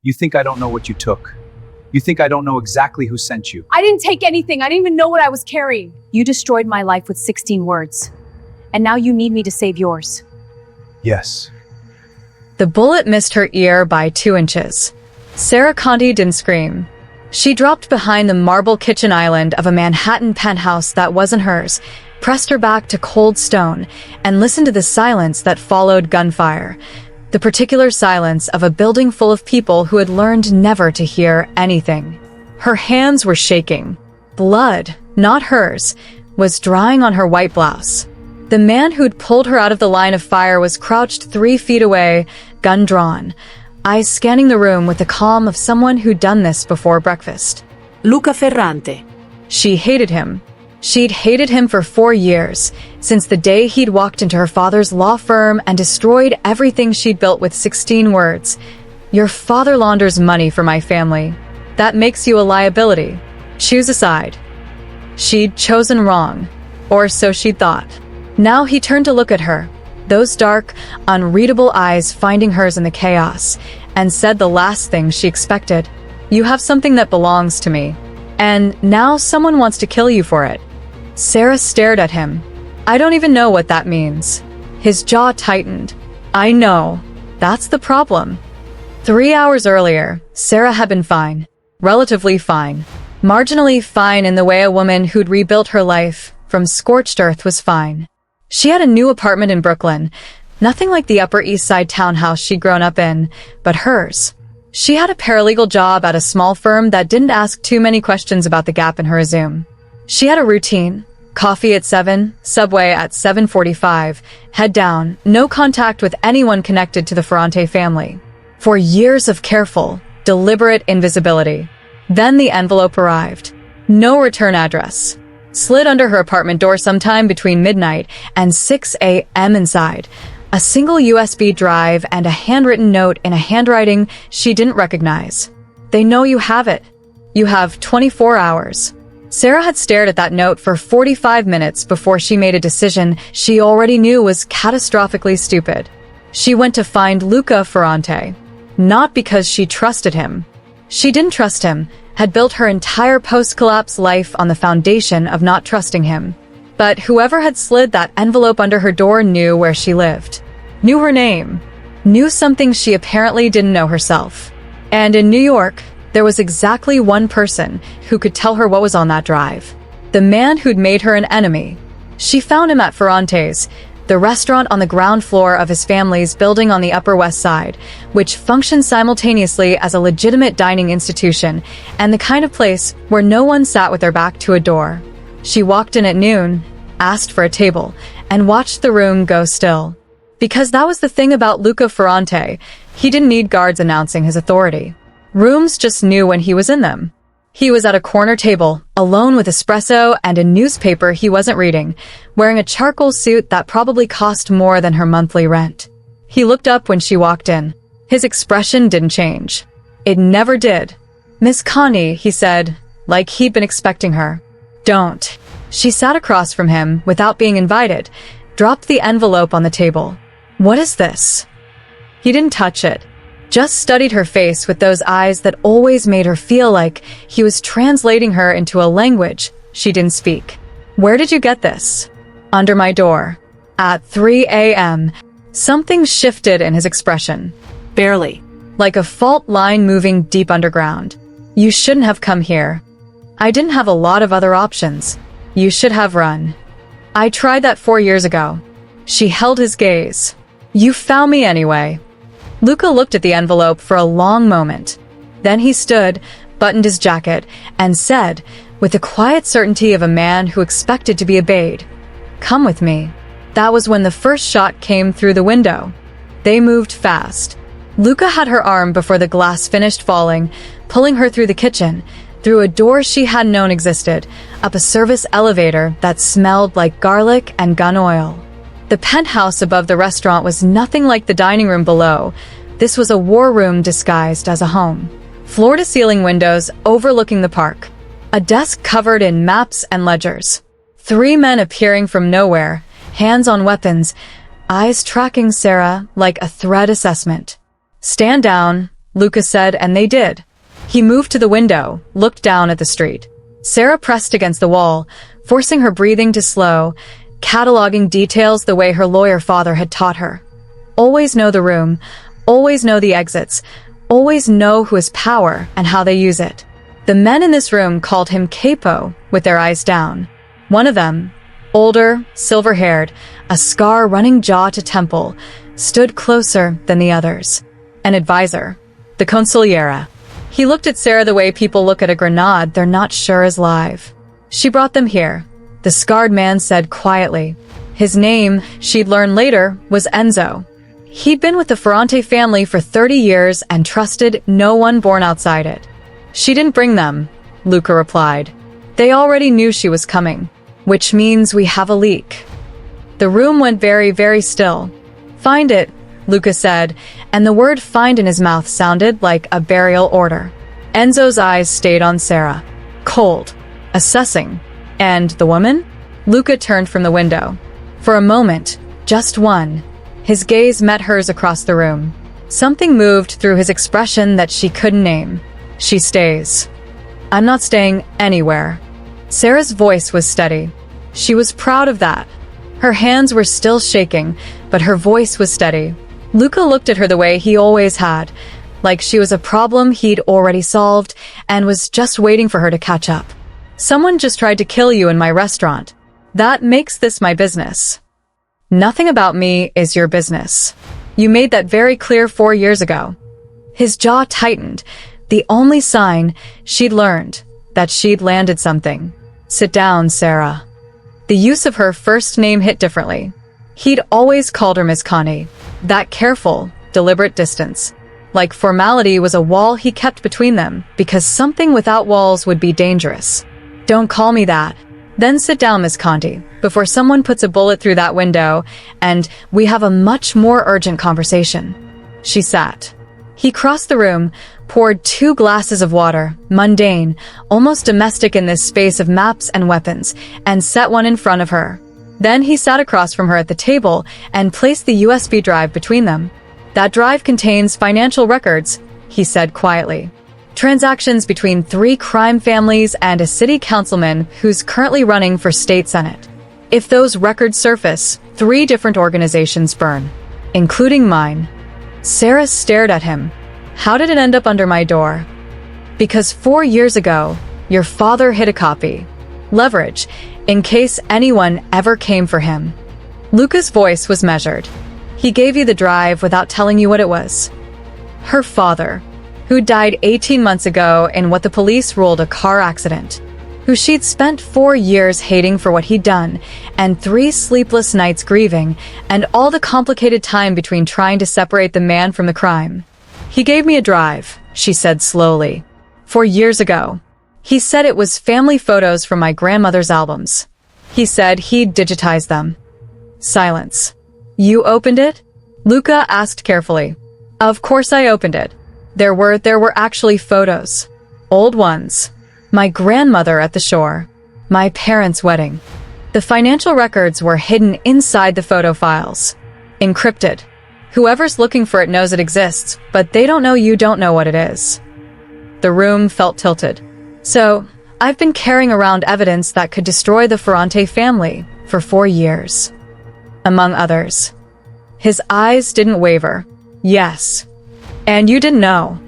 You think I don't know what you took. You think I don't know exactly who sent you. I didn't take anything. I didn't even know what I was carrying. You destroyed my life with 16 words. And now you need me to save yours. Yes. The bullet missed her ear by 2 inches. Sera Conti didn't scream. She dropped behind the marble kitchen island of a Manhattan penthouse that wasn't hers, pressed her back to cold stone, and listened to the silence that followed gunfire. The particular silence of a building full of people who had learned never to hear anything. Her hands were shaking. Blood, not hers, was drying on her white blouse. The man who'd pulled her out of the line of fire was crouched 3 feet away, gun drawn, eyes scanning the room with the calm of someone who'd done this before breakfast. Luca Ferrante. She hated him. She'd hated him for 4 years, since the day he'd walked into her father's law firm and destroyed everything she'd built with 16 words. Your father launders money for my family. That makes you a liability. Choose a side. She'd chosen wrong, or so she'd thought. Now he turned to look at her, those dark, unreadable eyes finding hers in the chaos, and said the last thing she expected. You have something that belongs to me, and now someone wants to kill you for it. Sera stared at him. I don't even know what that means. His jaw tightened. I know. That's the problem. 3 hours earlier, Sera had been fine. Relatively fine. Marginally fine in the way a woman who'd rebuilt her life from scorched earth was fine. She had a new apartment in Brooklyn, nothing like the Upper East Side townhouse she'd grown up in, but hers. She had a paralegal job at a small firm that didn't ask too many questions about the gap in her resume. She had a routine. Coffee at 7, Subway at 7:45, head down, no contact with anyone connected to the Ferrante family. For years of careful, deliberate invisibility. Then the envelope arrived. No return address. Slid under her apartment door sometime between midnight and 6 a.m. inside. A single USB drive and a handwritten note in a handwriting she didn't recognize. They know you have it. You have 24 hours. Sera had stared at that note for 45 minutes before she made a decision she already knew was catastrophically stupid. She went to find Luca Ferrante. Not because she trusted him. She didn't trust him, had built her entire post-collapse life on the foundation of not trusting him. But whoever had slid that envelope under her door knew where she lived. Knew her name. Knew something she apparently didn't know herself. And in New York, there was exactly one person who could tell her what was on that drive. The man who'd made her an enemy. She found him at Ferrante's, the restaurant on the ground floor of his family's building on the Upper West Side, which functioned simultaneously as a legitimate dining institution and the kind of place where no one sat with their back to a door. She walked in at noon, asked for a table, and watched the room go still. Because that was the thing about Luca Ferrante, he didn't need guards announcing his authority. Rooms just knew when he was in them. He was at a corner table, alone with espresso and a newspaper he wasn't reading, wearing a charcoal suit that probably cost more than her monthly rent. He looked up when she walked in. His expression didn't change. It never did. Miss Conti, he said, like he'd been expecting her. Don't. She sat across from him without being invited, dropped the envelope on the table. What is this? He didn't touch it. Just studied her face with those eyes that always made her feel like he was translating her into a language she didn't speak. Where did you get this? Under my door. At 3 a.m. Something shifted in his expression. Barely. Like a fault line moving deep underground. You shouldn't have come here. I didn't have a lot of other options. You should have run. I tried that 4 years ago. She held his gaze. You found me anyway. Luca looked at the envelope for a long moment. Then he stood, buttoned his jacket, and said, with the quiet certainty of a man who expected to be obeyed, "Come with me." That was when the first shot came through the window. They moved fast. Luca had her arm before the glass finished falling, pulling her through the kitchen, through a door she hadn't known existed, up a service elevator that smelled like garlic and gun oil. The penthouse above the restaurant was nothing like the dining room below. This was a war room disguised as a home. Floor-to-ceiling windows overlooking the park. A desk covered in maps and ledgers. 3 men appearing from nowhere, hands on weapons, eyes tracking Sera like a threat assessment. Stand down, Luca said, and they did. He moved to the window, looked down at the street. Sera pressed against the wall, forcing her breathing to slow, cataloging details the way her lawyer father had taught her. Always know the room, always know the exits, always know who has power and how they use it. The men in this room called him Capo, with their eyes down. One of them, older, silver-haired, a scar running jaw to temple, stood closer than the others. An advisor, the consigliera. He looked at Sera the way people look at a grenade they're not sure is live. She brought them here, the scarred man said quietly. His name, she'd learn later, was Enzo. He'd been with the Ferrante family for 30 years and trusted no one born outside it. She didn't bring them, Luca replied. They already knew she was coming, which means we have a leak. The room went very, very still. Find it, Luca said, and the word find in his mouth sounded like a burial order. Enzo's eyes stayed on Sera, cold, assessing. And the woman? Luca turned from the window. For a moment, just one, his gaze met hers across the room. Something moved through his expression that she couldn't name. She stays. I'm not staying anywhere. Sera's voice was steady. She was proud of that. Her hands were still shaking, but her voice was steady. Luca looked at her the way he always had, like she was a problem he'd already solved and was just waiting for her to catch up. Someone just tried to kill you in my restaurant. That makes this my business. Nothing about me is your business. You made that very clear 4 years ago. His jaw tightened, the only sign she'd learned that she'd landed something. Sit down, Sera. The use of her first name hit differently. He'd always called her Miss Conti. That careful, deliberate distance. Like formality was a wall he kept between them, because something without walls would be dangerous. Don't call me that. Then sit down, Miss Conti, before someone puts a bullet through that window, and we have a much more urgent conversation. She sat. He crossed the room, poured 2 glasses of water, mundane, almost domestic in this space of maps and weapons, and set one in front of her. Then he sat across from her at the table and placed the USB drive between them. That drive contains financial records, he said quietly. Transactions between 3 crime families and a city councilman who's currently running for state senate. If those records surface, 3 different organizations burn, including mine. Sera stared at him. How did it end up under my door? Because 4 years ago, your father hid a copy. Leverage, in case anyone ever came for him. Luca's voice was measured. He gave you the drive without telling you what it was. Her father, who died 18 months ago in what the police ruled a car accident, who she'd spent 4 years hating for what he'd done, and 3 sleepless nights grieving, and all the complicated time between trying to separate the man from the crime. He gave me a drive, she said slowly. 4 years ago. He said it was family photos from my grandmother's albums. He said he'd digitize them. Silence. You opened it? Luca asked carefully. Of course I opened it. There were actually photos. Old ones. My grandmother at the shore. My parents' wedding. The financial records were hidden inside the photo files. Encrypted. Whoever's looking for it knows it exists, but they don't know you don't know what it is. The room felt tilted. So, I've been carrying around evidence that could destroy the Ferrante family for 4 years. Among others. His eyes didn't waver. Yes. And you didn't know.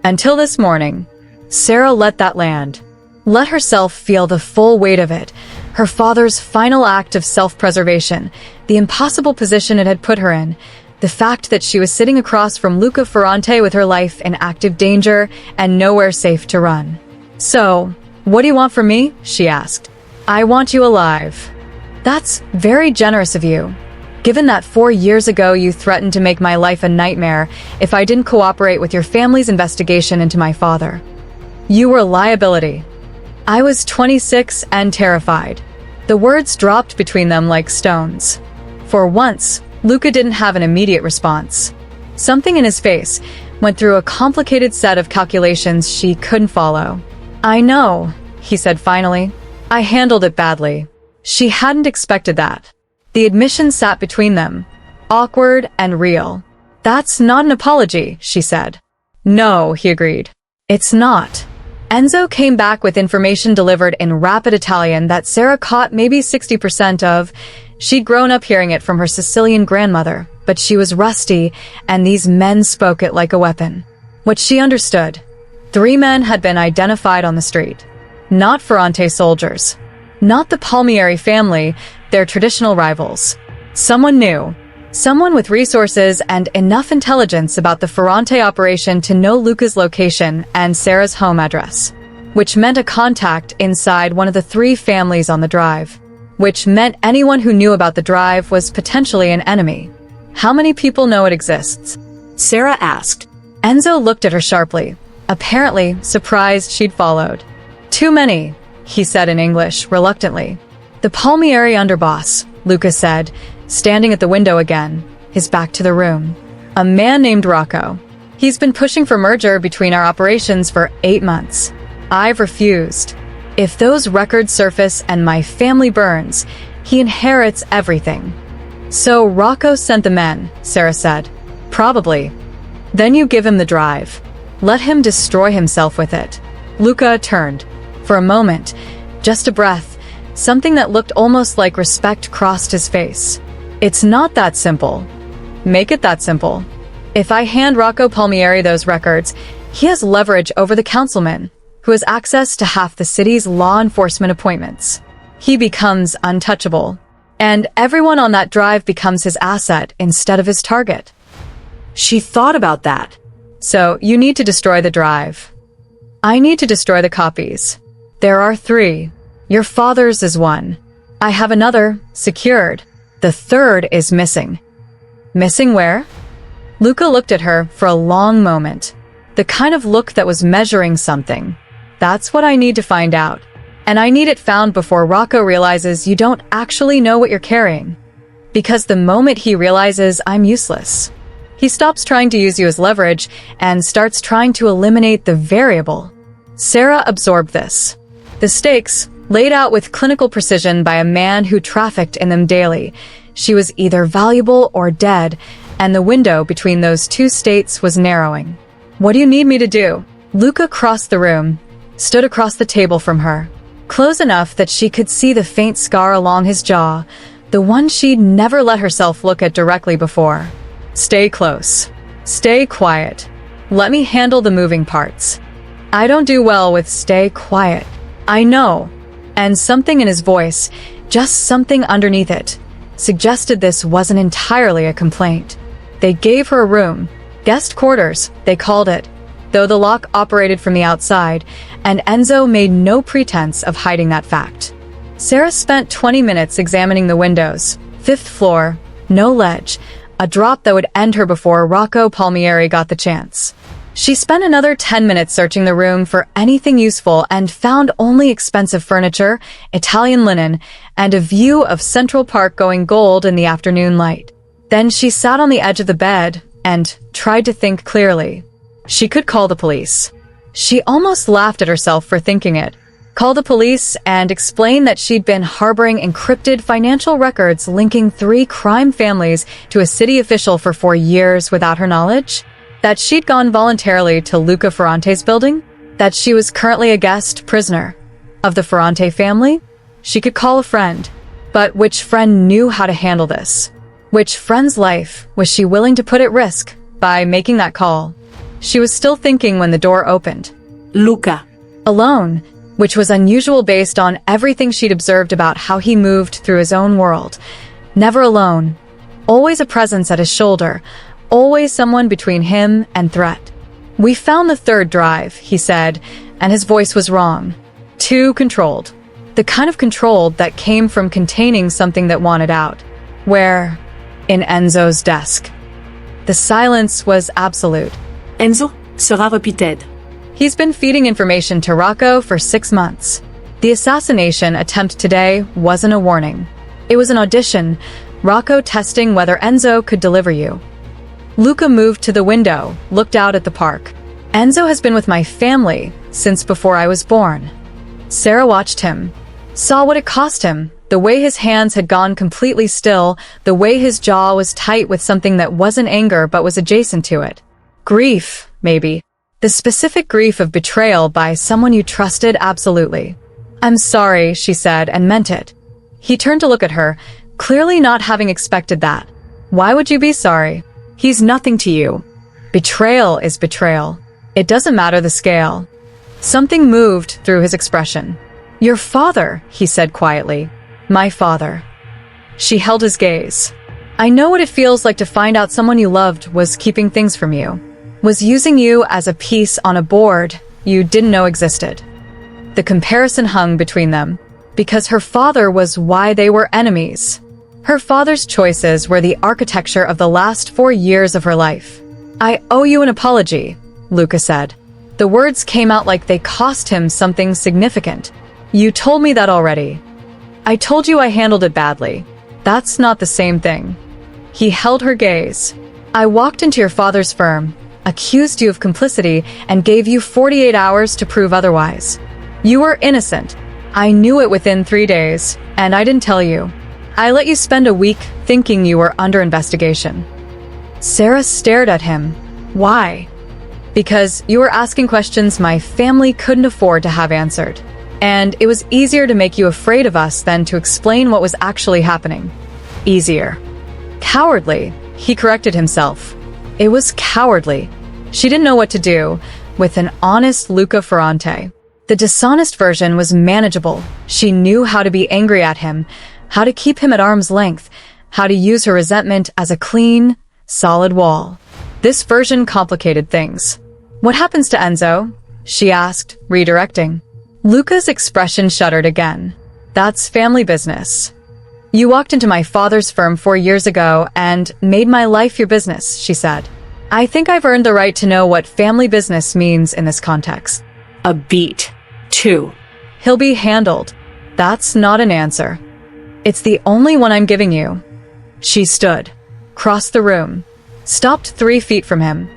Until this morning, Sera let that land. Let herself feel the full weight of it, her father's final act of self-preservation, the impossible position it had put her in, the fact that she was sitting across from Luca Ferrante with her life in active danger and nowhere safe to run. So, what do you want from me? She asked. I want you alive. That's very generous of you. Given that 4 years ago you threatened to make my life a nightmare if I didn't cooperate with your family's investigation into my father. You were a liability. I was 26 and terrified. The words dropped between them like stones. For once, Luca didn't have an immediate response. Something in his face went through a complicated set of calculations she couldn't follow. I know, he said finally. I handled it badly. She hadn't expected that. The admission sat between them, awkward and real. That's not an apology, she said. No, he agreed. It's not. Enzo came back with information delivered in rapid Italian that Sera caught maybe 60% of. She'd grown up hearing it from her Sicilian grandmother, but she was rusty, and these men spoke it like a weapon. What she understood: 3 men had been identified on the street. Not Ferrante soldiers. Not the Palmieri family, their traditional rivals. Someone new. Someone with resources and enough intelligence about the Ferrante operation to know Luca's location and Sera's home address. Which meant a contact inside one of the 3 families on the drive. Which meant anyone who knew about the drive was potentially an enemy. How many people know it exists? Sera asked. Enzo looked at her sharply, apparently surprised she'd followed. Too many, he said in English, reluctantly. The Palmieri underboss, Luca said, standing at the window again, his back to the room. A man named Rocco. He's been pushing for merger between our operations for 8 months. I've refused. If those records surface and my family burns, he inherits everything. So Rocco sent the men, Sera said. Probably. Then you give him the drive. Let him destroy himself with it. Luca turned. For a moment, just a breath, something that looked almost like respect crossed his face. It's not that simple. Make it that simple. If I hand Rocco Palmieri those records, he has leverage over the councilman, who has access to half the city's law enforcement appointments. He becomes untouchable, and everyone on that drive becomes his asset instead of his target. She thought about that. So you need to destroy the drive. I need to destroy the copies. There are 3. Your father's is 1. I have another, secured. The 3rd is missing. Missing where? Luca looked at her for a long moment. The kind of look that was measuring something. That's what I need to find out. And I need it found before Rocco realizes you don't actually know what you're carrying. Because the moment he realizes I'm useless, he stops trying to use you as leverage and starts trying to eliminate the variable. Sera absorbed this. The stakes, laid out with clinical precision by a man who trafficked in them daily. She was either valuable or dead, and the window between those 2 states was narrowing. What do you need me to do? Luca crossed the room, stood across the table from her, close enough that she could see the faint scar along his jaw, the one she'd never let herself look at directly before. Stay close. Stay quiet. Let me handle the moving parts. I don't do well with stay quiet. I know. And something in his voice, just something underneath it, suggested this wasn't entirely a complaint. They gave her a room. Guest quarters, they called it, though the lock operated from the outside, and Enzo made no pretense of hiding that fact. Sera spent 20 minutes examining the windows. 5th floor, no ledge, a drop that would end her before Rocco Palmieri got the chance. She spent another 10 minutes searching the room for anything useful and found only expensive furniture, Italian linen, and a view of Central Park going gold in the afternoon light. Then she sat on the edge of the bed and tried to think clearly. She could call the police. She almost laughed at herself for thinking it. Call the police and explain that she'd been harboring encrypted financial records linking 3 crime families to a city official for 4 years without her knowledge. That she'd gone voluntarily to Luca Ferrante's building. That she was currently a guest prisoner of the Ferrante family. She could call a friend. But which friend knew how to handle this? Which friend's life was she willing to put at risk by making that call? She was still thinking when the door opened. Luca. Alone, which was unusual based on everything she'd observed about how he moved through his own world. Never alone. Always a presence at his shoulder. Always someone between him and threat. We found the 3rd drive, he said, and his voice was wrong. Too controlled. The kind of controlled that came from containing something that wanted out. Where? In Enzo's desk. The silence was absolute. Enzo sera repeated. He's been feeding information to Rocco for 6 months. The assassination attempt today wasn't a warning. It was an audition, Rocco testing whether Enzo could deliver you. Luca moved to the window, looked out at the park. Enzo has been with my family since before I was born. Sera watched him, saw what it cost him, the way his hands had gone completely still, the way his jaw was tight with something that wasn't anger but was adjacent to it. Grief, maybe. The specific grief of betrayal by someone you trusted absolutely. "I'm sorry," she said, and meant it. He turned to look at her, clearly not having expected that. "Why would you be sorry? He's nothing to you." Betrayal is betrayal. It doesn't matter the scale. Something moved through his expression. "Your father," he said quietly. "My father." She held his gaze. "I know what it feels like to find out someone you loved was keeping things from you, was using you as a piece on a board you didn't know existed." The comparison hung between them, because her father was why they were enemies. Her father's choices were the architecture of the last 4 years of her life. "I owe you an apology," Luca said. The words came out like they cost him something significant. "You told me that already." "I told you I handled it badly." "That's not the same thing." He held her gaze. "I walked into your father's firm, accused you of complicity, and gave you 48 hours to prove otherwise. You were innocent. I knew it within 3 days, and I didn't tell you. I let you spend a week thinking you were under investigation." Sera stared at him. "Why?" "Because you were asking questions my family couldn't afford to have answered. And it was easier to make you afraid of us than to explain what was actually happening. Easier." "Cowardly," he corrected himself. It was cowardly. She didn't know what to do with an honest Luca Ferrante. The dishonest version was manageable. She knew how to be angry at him, how to keep him at arm's length, how to use her resentment as a clean, solid wall. This version complicated things. "What happens to Enzo?" she asked, redirecting. Luca's expression shuddered again. "That's family business." "You walked into my father's firm 4 years ago and made my life your business," she said. "I think I've earned the right to know what family business means in this context." A beat. 2. "He'll be handled." "That's not an answer." "It's the only one I'm giving you." She stood, crossed the room, stopped 3 feet from him,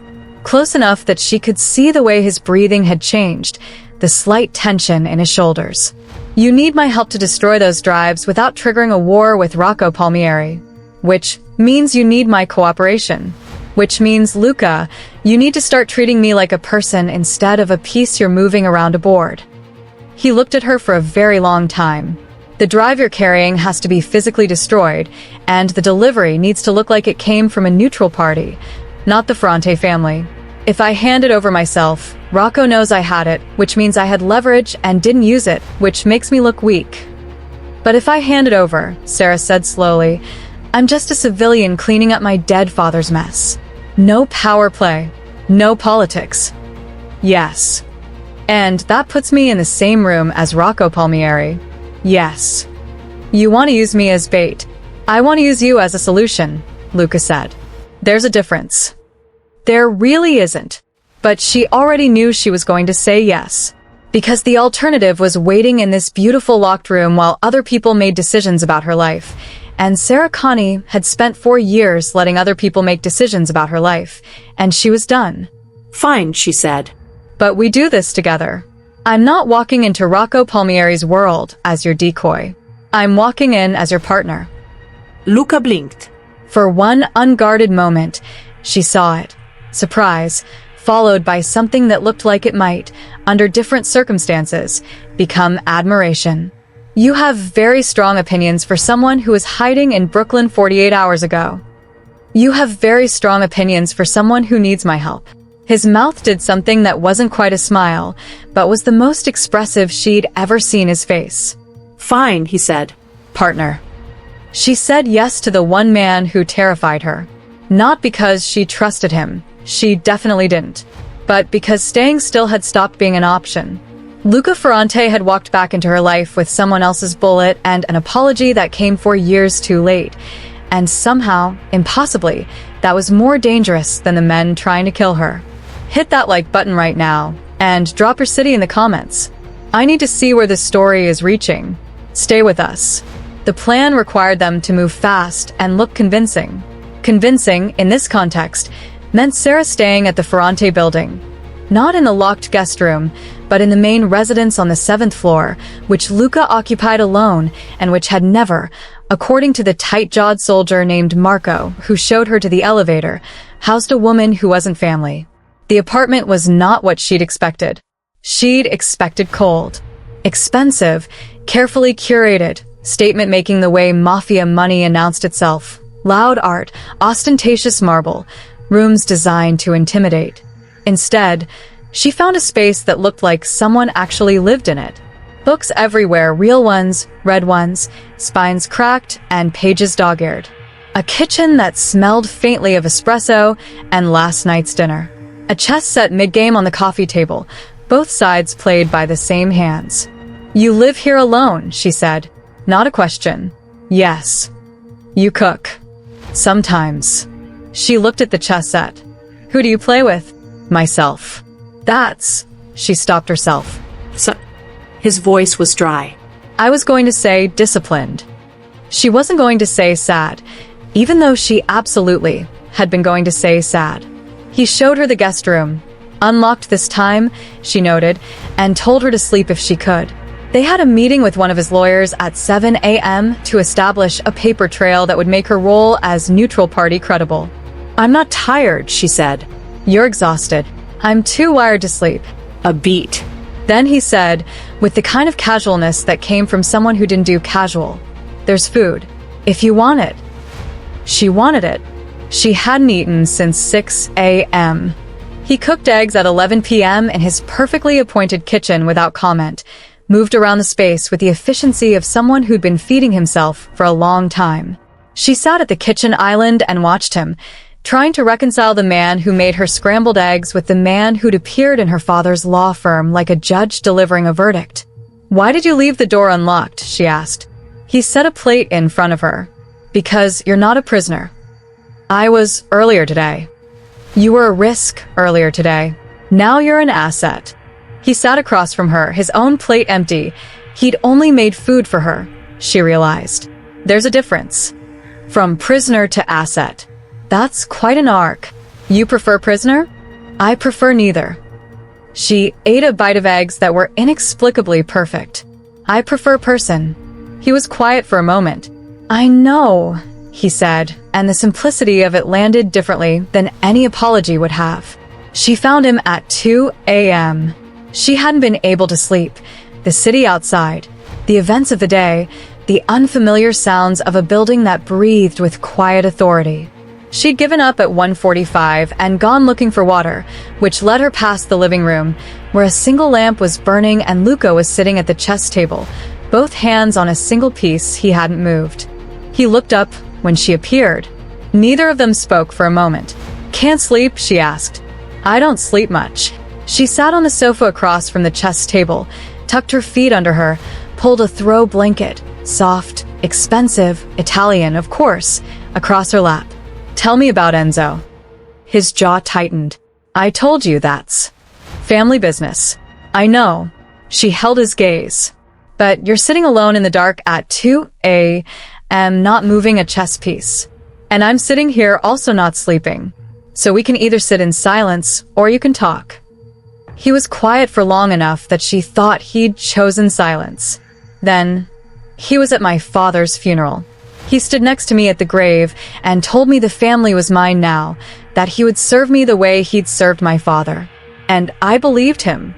close enough that she could see the way his breathing had changed, the slight tension in his shoulders. "You need my help to destroy those drives without triggering a war with Rocco Palmieri. Which means you need my cooperation. Which means, Luca, you need to start treating me like a person instead of a piece you're moving around a board." He looked at her for a very long time. "The drive you're carrying has to be physically destroyed, and the delivery needs to look like it came from a neutral party, not the Ferrante family. If I hand it over myself, Rocco knows I had it, which means I had leverage and didn't use it, which makes me look weak. But if I hand it over," Sera said slowly, "I'm just a civilian cleaning up my dead father's mess. No power play, no politics." "Yes. And that puts me in the same room as Rocco Palmieri." "Yes. You want to use me as bait. I want to use you as a solution," Luca said. "There's a difference." There really isn't. But she already knew she was going to say yes. Because the alternative was waiting in this beautiful locked room while other people made decisions about her life. And Sera Conti had spent 4 years letting other people make decisions about her life. And she was done. "Fine," she said. "But we do this together. I'm not walking into Rocco Palmieri's world as your decoy. I'm walking in as your partner." Luca blinked. For one unguarded moment, she saw it. Surprise, followed by something that looked like it might, under different circumstances, become admiration. "You have very strong opinions for someone who was hiding in Brooklyn 48 hours ago. You have very strong opinions for someone who needs my help." His mouth did something that wasn't quite a smile, but was the most expressive she'd ever seen his face. "Fine," he said. "Partner." She said yes to the one man who terrified her. Not because she trusted him. She definitely didn't. But because staying still had stopped being an option. Luca Ferrante had walked back into her life with someone else's bullet and an apology that came 4 years too late. And somehow, impossibly, that was more dangerous than the men trying to kill her. Hit that like button right now, and drop your city in the comments. I need to see where this story is reaching. Stay with us. The plan required them to move fast and look convincing. Convincing, in this context, meant Sera staying at the Ferrante building. Not in the locked guest room, but in the main residence on the 7th floor, which Luca occupied alone and which had never, according to the tight-jawed soldier named Marco, who showed her to the elevator, housed a woman who wasn't family. The apartment was not what she'd expected. She'd expected cold, expensive, carefully curated, statement-making the way Mafia money announced itself. Loud art, ostentatious marble, rooms designed to intimidate. Instead, she found a space that looked like someone actually lived in it. Books everywhere, real ones, red ones, spines cracked, and pages dog-eared. A kitchen that smelled faintly of espresso and last night's dinner. A chess set mid-game on the coffee table, both sides played by the same hands. "You live here alone," she said. Not a question. "Yes." "You cook." "Sometimes." She looked at the chess set. "Who do you play with?" "Myself." "That's..." She stopped herself. So, his voice was dry. I was going to say disciplined. She wasn't going to say sad, even though she absolutely had been going to say sad. He showed her the guest room, unlocked this time, she noted, and told her to sleep if she could. They had a meeting with one of his lawyers at 7 a.m. to establish a paper trail that would make her role as neutral party credible. "I'm not tired," she said. "You're exhausted. I'm too wired to sleep." A beat. Then he said, with the kind of casualness that came from someone who didn't do casual, "There's food, if you want it." She wanted it. She hadn't eaten since 6 a.m. He cooked eggs at 11 p.m. in his perfectly appointed kitchen without comment, moved around the space with the efficiency of someone who'd been feeding himself for a long time. She sat at the kitchen island and watched him, trying to reconcile the man who made her scrambled eggs with the man who'd appeared in her father's law firm like a judge delivering a verdict. "Why did you leave the door unlocked?" she asked. He set a plate in front of her. "Because you're not a prisoner." "I was earlier today." "You were a risk earlier today. Now you're an asset." He sat across from her, his own plate empty. He'd only made food for her, she realized. There's a difference. From prisoner to asset. That's quite an arc. "You prefer prisoner?" "I prefer neither." She ate a bite of eggs that were inexplicably perfect. "I prefer person." He was quiet for a moment. "I know," he said, and the simplicity of it landed differently than any apology would have. She found him at 2 a.m. She hadn't been able to sleep. The city outside, the events of the day, the unfamiliar sounds of a building that breathed with quiet authority. She'd given up at 1:45 and gone looking for water, which led her past the living room, where a single lamp was burning and Luca was sitting at the chess table, both hands on a single piece he hadn't moved. He looked up when she appeared. Neither of them spoke for a moment. "Can't sleep?" she asked. "I don't sleep much." She sat on the sofa across from the chess table, tucked her feet under her, pulled a throw blanket, soft, expensive, Italian, of course, across her lap. "Tell me about Enzo." His jaw tightened. "I told you that's family business." "I know." She held his gaze. "But you're sitting alone in the dark at 2 a.m. not moving a chess piece. And I'm sitting here also not sleeping. So we can either sit in silence or you can talk." He was quiet for long enough that she thought he'd chosen silence. Then, "He was at my father's funeral. He stood next to me at the grave and told me the family was mine now, that he would serve me the way he'd served my father. And I believed him."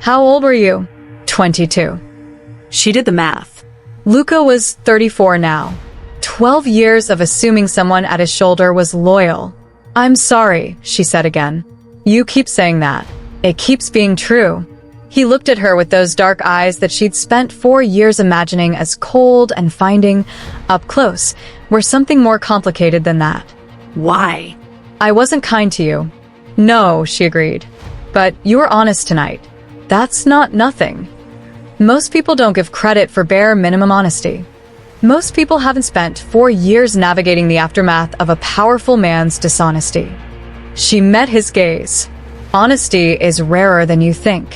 "How old were you?" 22. She did the math. Luca was 34 now. 12 years of assuming someone at his shoulder was loyal. "I'm sorry," she said again. "You keep saying that. It keeps being true." He looked at her with those dark eyes that she'd spent 4 years imagining as cold and finding, up close, were something more complicated than that. "Why?" "I wasn't kind to you." "No," she agreed. "But you were honest tonight. That's not nothing. Most people don't give credit for bare minimum honesty. Most people haven't spent 4 years navigating the aftermath of a powerful man's dishonesty." She met his gaze. "Honesty is rarer than you think."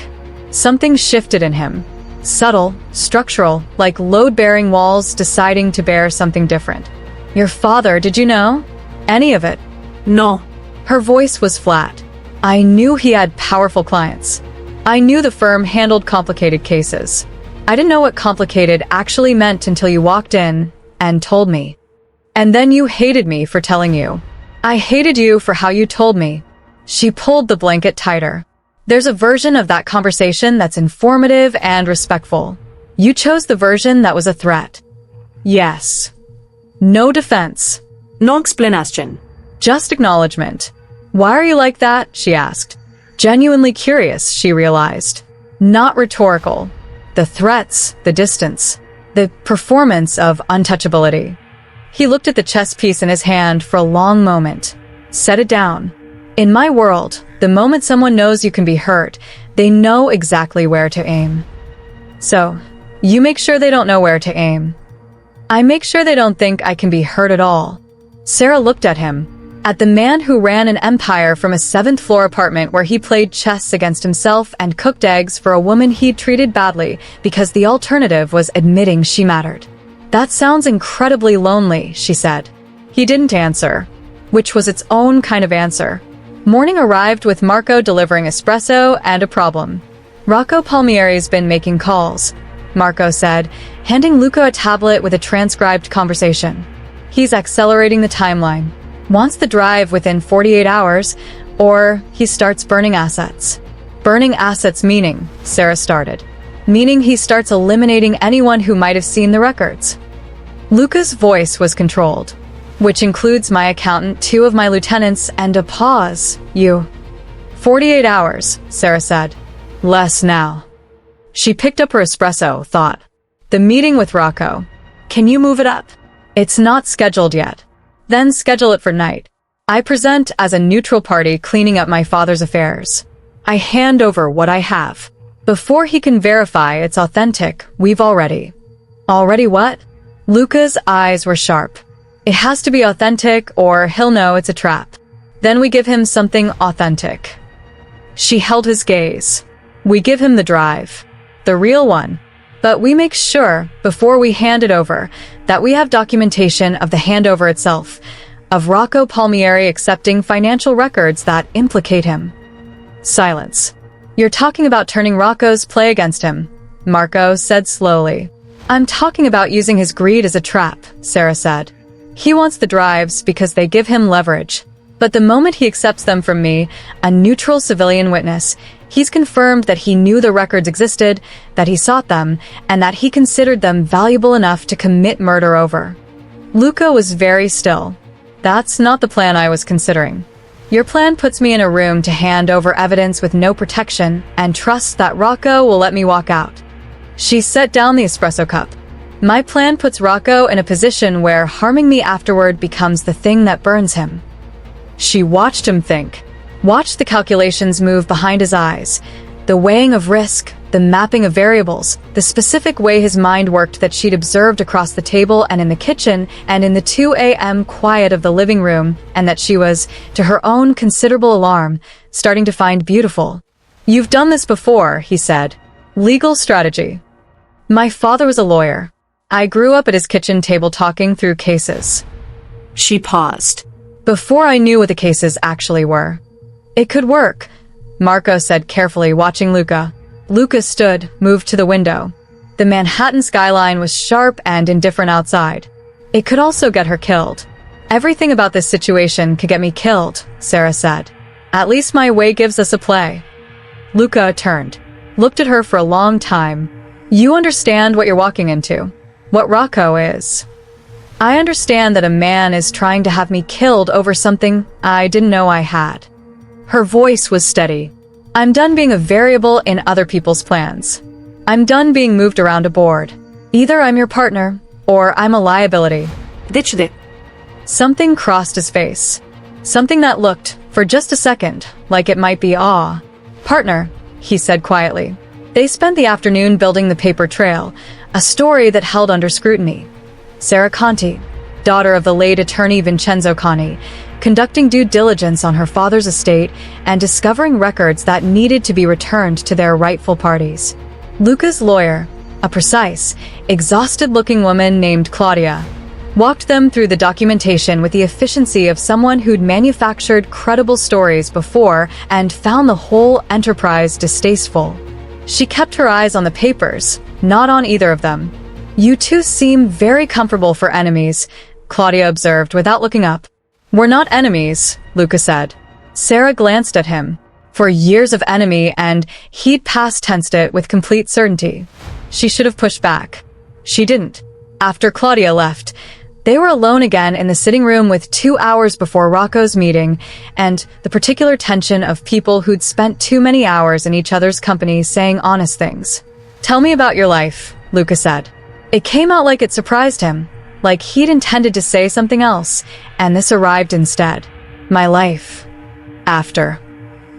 Something shifted in him. Subtle, structural, like load-bearing walls deciding to bear something different. "Your father, did you know? Any of it?" "No." Her voice was flat. "I knew he had powerful clients. I knew the firm handled complicated cases. I didn't know what complicated actually meant until you walked in and told me. And then you hated me for telling you. I hated you for how you told me. She pulled the blanket tighter. There's a version of that conversation that's informative and respectful. You chose the version that was a threat. Yes. No defense. No explanation. Just acknowledgement. Why are you like that? She asked. Genuinely curious, she realized. Not rhetorical. The threats, the distance, the performance of untouchability. He looked at the chess piece in his hand for a long moment. Set it down. In my world, the moment someone knows you can be hurt, they know exactly where to aim. So, you make sure they don't know where to aim. I make sure they don't think I can be hurt at all. Sera looked at him, at the man who ran an empire from a 7th-floor apartment where he played chess against himself and cooked eggs for a woman he'd treated badly because the alternative was admitting she mattered. That sounds incredibly lonely, she said. He didn't answer, which was its own kind of answer. Morning arrived with Marco delivering espresso and a problem. Rocco Palmieri's been making calls, Marco said, handing Luca a tablet with a transcribed conversation. He's accelerating the timeline. Wants the drive within 48 hours, or he starts burning assets. Burning assets meaning, Sera started. Meaning he starts eliminating anyone who might have seen the records. Luca's voice was controlled, which includes my accountant, 2 of my lieutenants, and a pause. 48 hours, Sera said. Less now. She picked up her espresso, thought. The meeting with Rocco. Can you move it up? It's not scheduled yet. Then schedule it for night. I present as a neutral party cleaning up my father's affairs. I hand over what I have. Before he can verify it's authentic, we've already. Already what? Luca's eyes were sharp. It has to be authentic or he'll know it's a trap. Then we give him something authentic. She held his gaze. We give him the drive. The real one. But we make sure, before we hand it over, that we have documentation of the handover itself, of Rocco Palmieri accepting financial records that implicate him. Silence. You're talking about turning Rocco's play against him, Marco said slowly. I'm talking about using his greed as a trap, Sera said. He wants the drives because they give him leverage. But the moment he accepts them from me, a neutral civilian witness, he's confirmed that he knew the records existed, that he sought them, and that he considered them valuable enough to commit murder over. Luca was very still. That's not the plan I was considering. Your plan puts me in a room to hand over evidence with no protection and trust that Rocco will let me walk out. She set down the espresso cup. My plan puts Rocco in a position where harming me afterward becomes the thing that burns him. She watched him think. Watched the calculations move behind his eyes. The weighing of risk, the mapping of variables, the specific way his mind worked that she'd observed across the table and in the kitchen and in the 2 a.m. quiet of the living room, and that she was, to her own considerable alarm, starting to find beautiful. You've done this before, he said. Legal strategy. My father was a lawyer. I grew up at his kitchen table talking through cases. She paused. Before I knew what the cases actually were. It could work, Marco said carefully, watching Luca. Luca stood, moved to the window. The Manhattan skyline was sharp and indifferent outside. It could also get her killed. Everything about this situation could get me killed, Sera said. At least my way gives us a play. Luca turned, looked at her for a long time. You understand what you're walking into. What Rocco is. I understand that a man is trying to have me killed over something I didn't know I had. Her voice was steady. I'm done being a variable in other people's plans. I'm done being moved around a board. Either I'm your partner, or I'm a liability. Decide. Something crossed his face. Something that looked, for just a second, like it might be awe. Partner, he said quietly. They spent the afternoon building the paper trail, a story that held under scrutiny. Sera Conti, daughter of the late attorney Vincenzo Conti, conducting due diligence on her father's estate and discovering records that needed to be returned to their rightful parties. Luca's lawyer, a precise, exhausted-looking woman named Claudia, walked them through the documentation with the efficiency of someone who'd manufactured credible stories before and found the whole enterprise distasteful. She kept her eyes on the papers, not on either of them. You two seem very comfortable for enemies, Claudia observed without looking up. We're not enemies, Luca said. Sera glanced at him. For years of enemy, and he'd past tensed it with complete certainty. She should have pushed back. She didn't. After Claudia left, they were alone again in the sitting room with 2 hours before Rocco's meeting, and the particular tension of people who'd spent too many hours in each other's company saying honest things. "Tell me about your life," Luca said. It came out like it surprised him, like he'd intended to say something else, and this arrived instead. "My life. After."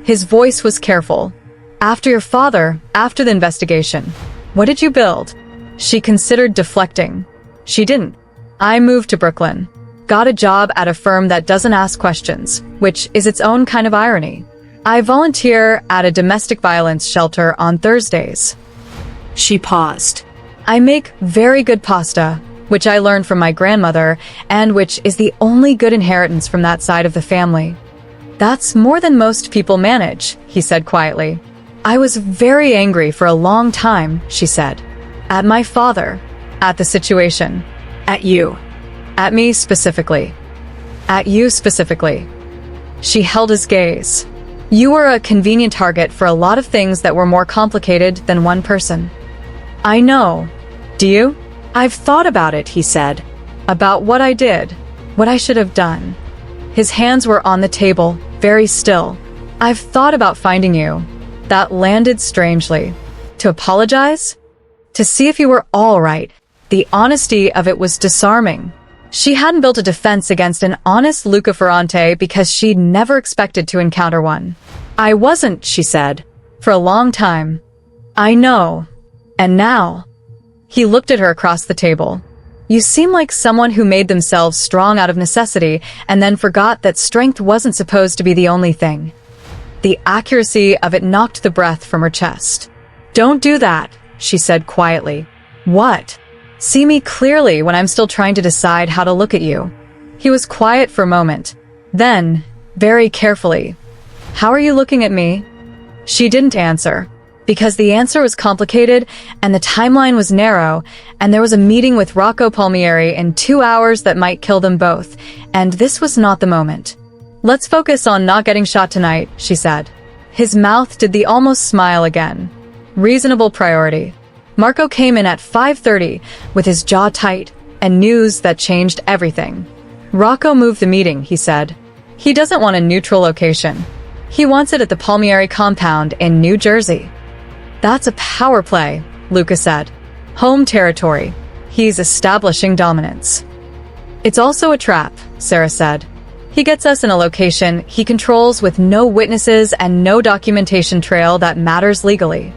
His voice was careful. "After your father, after the investigation. What did you build?" She considered deflecting. She didn't. "I moved to Brooklyn. Got a job at a firm that doesn't ask questions, which is its own kind of irony. I volunteer at a domestic violence shelter on Thursdays. She paused. I make very good pasta, which I learned from my grandmother, and which is the only good inheritance from that side of the family. That's more than most people manage," he said quietly. "I was very angry for a long time," she said. "At my father. At the situation. At you. At me specifically. At you specifically." She held his gaze. "You were a convenient target for a lot of things that were more complicated than one person." "I know. Do you?" "I've thought about it," he said. "About what I did. What I should have done." His hands were on the table, very still. "I've thought about finding you." That landed strangely. To apologize? To see if you were all right. The honesty of it was disarming. She hadn't built a defense against an honest Luca Ferrante because she'd never expected to encounter one. "I wasn't," she said, "for a long time." "I know. And now?" He looked at her across the table. "You seem like someone who made themselves strong out of necessity and then forgot that strength wasn't supposed to be the only thing." The accuracy of it knocked the breath from her chest. "Don't do that," she said quietly. "What?" "See me clearly when I'm still trying to decide how to look at you." He was quiet for a moment. Then, very carefully, "How are you looking at me?" She didn't answer, because the answer was complicated and the timeline was narrow, and there was a meeting with Rocco Palmieri in 2 hours that might kill them both, and this was not the moment. "Let's focus on not getting shot tonight," she said. His mouth did the almost smile again. Reasonable priority. Marco came in at 5:30 with his jaw tight and news that changed everything. "Rocco moved the meeting," he said. "He doesn't want a neutral location. He wants it at the Palmieri compound in New Jersey." "That's a power play," Luca said. "Home territory. He's establishing dominance." "It's also a trap," Sera said. "He gets us in a location he controls with no witnesses and no documentation trail that matters legally."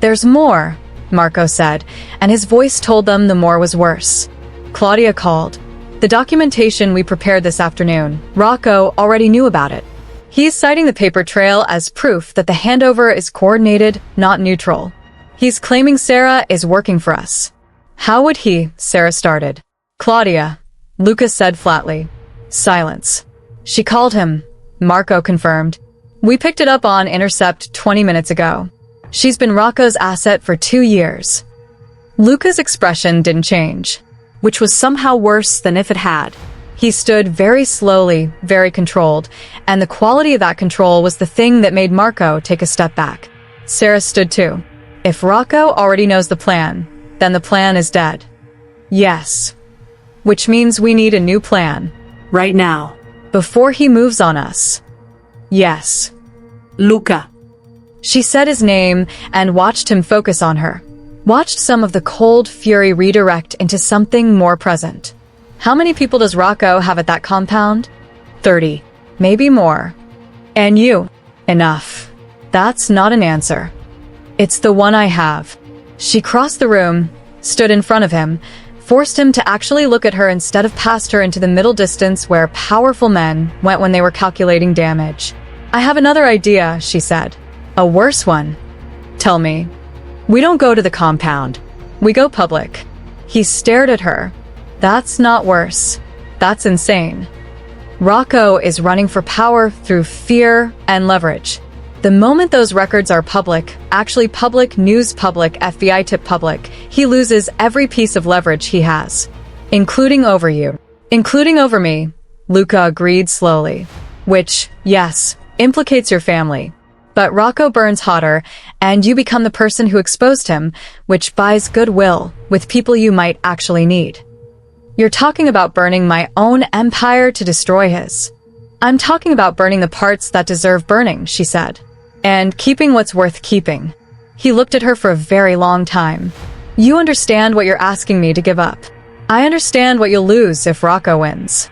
"There's more," Marco said, and his voice told them the more was worse. Claudia called. "The documentation we prepared this afternoon, Rocco already knew about it. He's citing the paper trail as proof that the handover is coordinated, not neutral. He's claiming Sera is working for us." "How would he?" Sera started. "Claudia," Luca said flatly. Silence. "She called him," Marco confirmed. "We picked it up on Intercept 20 minutes ago. She's been Rocco's asset for 2 years." Luca's expression didn't change, Which was somehow worse than if it had. He stood very slowly, very controlled, and the quality of that control was the thing that made Marco take a step back. Sera stood too. If Rocco already knows the plan, then the plan is dead. Yes. Which means we need a new plan. Right now. Before he moves on us. Yes. Luca. She said his name and watched him focus on her. Watched some of the cold fury redirect into something more present. How many people does Rocco have at that compound? 30. Maybe more. And you? Enough. That's not an answer. It's the one I have. She crossed the room, stood in front of him, forced him to actually look at her instead of past her into the middle distance where powerful men went when they were calculating damage. "I have another idea," she said. "A worse one." "Tell me." "We don't go to the compound. We go public." He stared at her. "That's not worse. That's insane. Rocco is running for power through fear and leverage. The moment those records are public, actually public, news public, FBI tip public, he loses every piece of leverage he has. Including over you. Including over me," Luca agreed slowly. "Which, yes, implicates your family. But Rocco burns hotter, and you become the person who exposed him, which buys goodwill with people you might actually need. You're talking about burning my own empire to destroy his. I'm talking about burning the parts that deserve burning, she said. And keeping what's worth keeping. He looked at her for a very long time. You understand what you're asking me to give up. I understand what you'll lose if Rocco wins.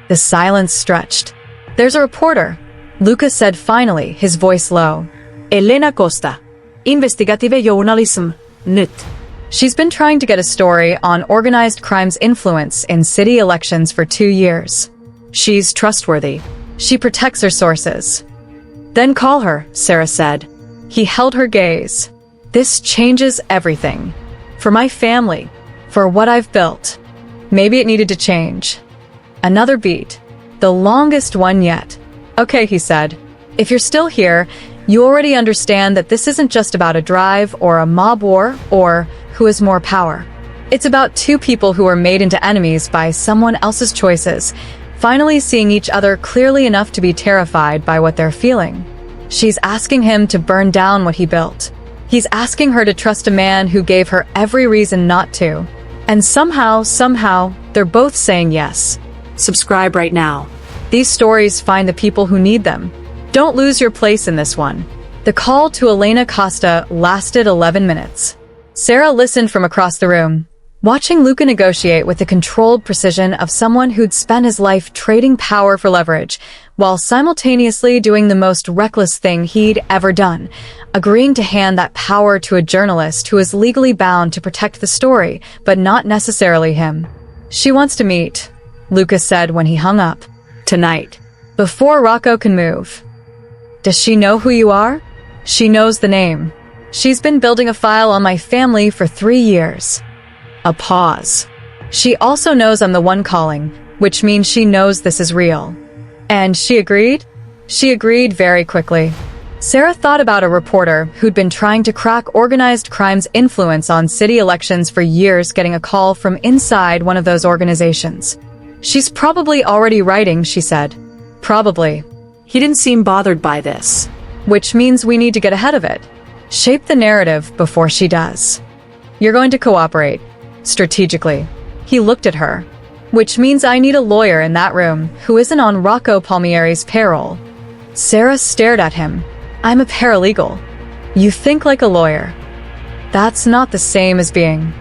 The silence stretched. There's a reporter, Luca said finally, his voice low. Elena Costa. Investigative journalism. Nytt. She's been trying to get a story on organized crime's influence in city elections for 2 years. She's trustworthy. She protects her sources. Then call her, Sera said. He held her gaze. This changes everything. For my family. For what I've built. Maybe it needed to change. Another beat. The longest one yet. Okay, he said. If you're still here, you already understand that this isn't just about a drive or a mob war or who has more power. It's about 2 people who are made into enemies by someone else's choices, finally seeing each other clearly enough to be terrified by what they're feeling. She's asking him to burn down what he built. He's asking her to trust a man who gave her every reason not to. And somehow, they're both saying yes. Subscribe right now. These stories find the people who need them. Don't lose your place in this one. The call to Elena Costa lasted 11 minutes. Sera listened from across the room, watching Luca negotiate with the controlled precision of someone who'd spent his life trading power for leverage, while simultaneously doing the most reckless thing he'd ever done, agreeing to hand that power to a journalist who is legally bound to protect the story, but not necessarily him. She wants to meet, Luca said when he hung up. Tonight. Before Rocco can move. Does she know who you are? She knows the name. She's been building a file on my family for 3 years. A pause. She also knows I'm the one calling, which means she knows this is real. And she agreed? She agreed very quickly. Sera thought about a reporter who'd been trying to crack organized crime's influence on city elections for years, getting a call from inside one of those organizations. She's probably already writing, she said. Probably. He didn't seem bothered by this. Which means we need to get ahead of it. Shape the narrative before she does. You're going to cooperate. Strategically. He looked at her. Which means I need a lawyer in that room who isn't on Rocco Palmieri's payroll. Sera stared at him. I'm a paralegal. You think like a lawyer. That's not the same as being.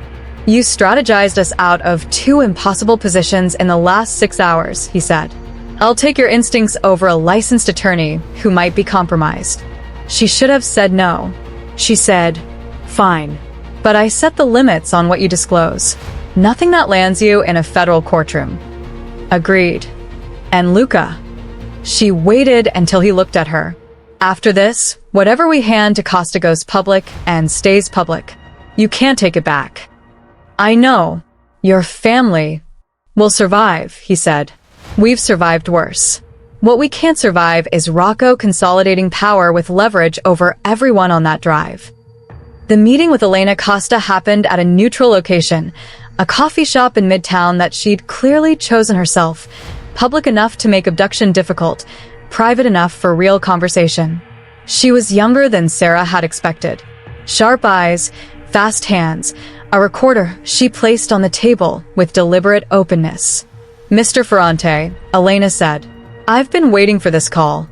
You strategized us out of 2 impossible positions in the last 6 hours, he said. I'll take your instincts over a licensed attorney who might be compromised. She should have said no. She said, fine. But I set the limits on what you disclose. Nothing that lands you in a federal courtroom. Agreed. And Luca. She waited until he looked at her. After this, whatever we hand to Costa goes public and stays public. You can't take it back. I know. Your family will survive, he said. We've survived worse. What we can't survive is Rocco consolidating power with leverage over everyone on that drive. The meeting with Elena Costa happened at a neutral location, a coffee shop in Midtown that she'd clearly chosen herself, public enough to make abduction difficult, private enough for real conversation. She was younger than Sera had expected. Sharp eyes, fast hands, a recorder she placed on the table with deliberate openness. Mr. Ferrante, Elena said, I've been waiting for this call.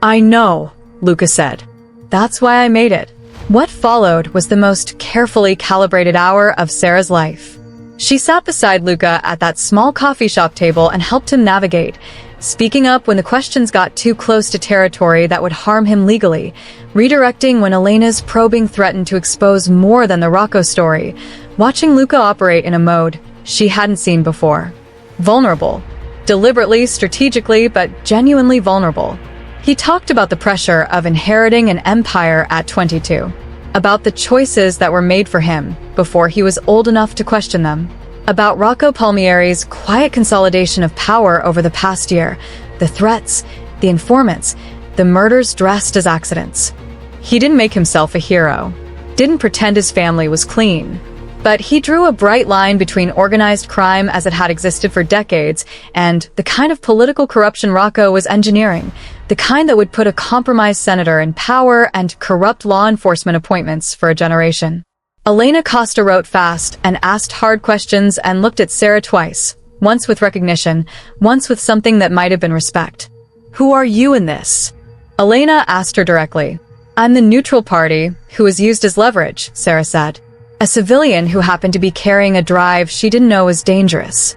I know, Luca said. That's why I made it. What followed was the most carefully calibrated hour of Sera's life. She sat beside Luca at that small coffee shop table and helped him navigate, speaking up when the questions got too close to territory that would harm him legally, redirecting when Elena's probing threatened to expose more than the Rocco story, watching Luca operate in a mode she hadn't seen before. Vulnerable. Deliberately, strategically, but genuinely vulnerable. He talked about the pressure of inheriting an empire at 22, about the choices that were made for him before he was old enough to question them, about Rocco Palmieri's quiet consolidation of power over the past year, the threats, the informants, the murders dressed as accidents. He didn't make himself a hero, didn't pretend his family was clean, But he drew a bright line between organized crime as it had existed for decades and the kind of political corruption Rocco was engineering, the kind that would put a compromised senator in power and corrupt law enforcement appointments for a generation. Elena Costa wrote fast and asked hard questions and looked at Sera twice, once with recognition, once with something that might have been respect. "Who are you in this?" Elena asked her directly. "I'm the neutral party, who was used as leverage," Sera said. "A civilian who happened to be carrying a drive she didn't know was dangerous."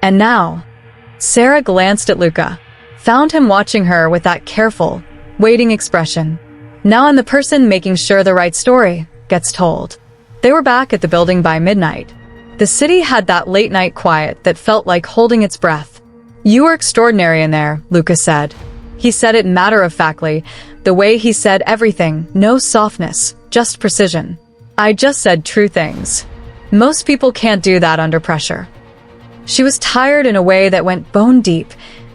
And now, Sera glanced at Luca, found him watching her with that careful, waiting expression. Now I'm the person making sure the right story gets told. They were back at the building by midnight. The city had that late-night quiet that felt like holding its breath. "You were extraordinary in there," Luca said. He said it matter-of-factly, the way he said everything, no softness, just precision. "I just said true things. Most people can't do that under pressure." She was tired in a way that went bone deep,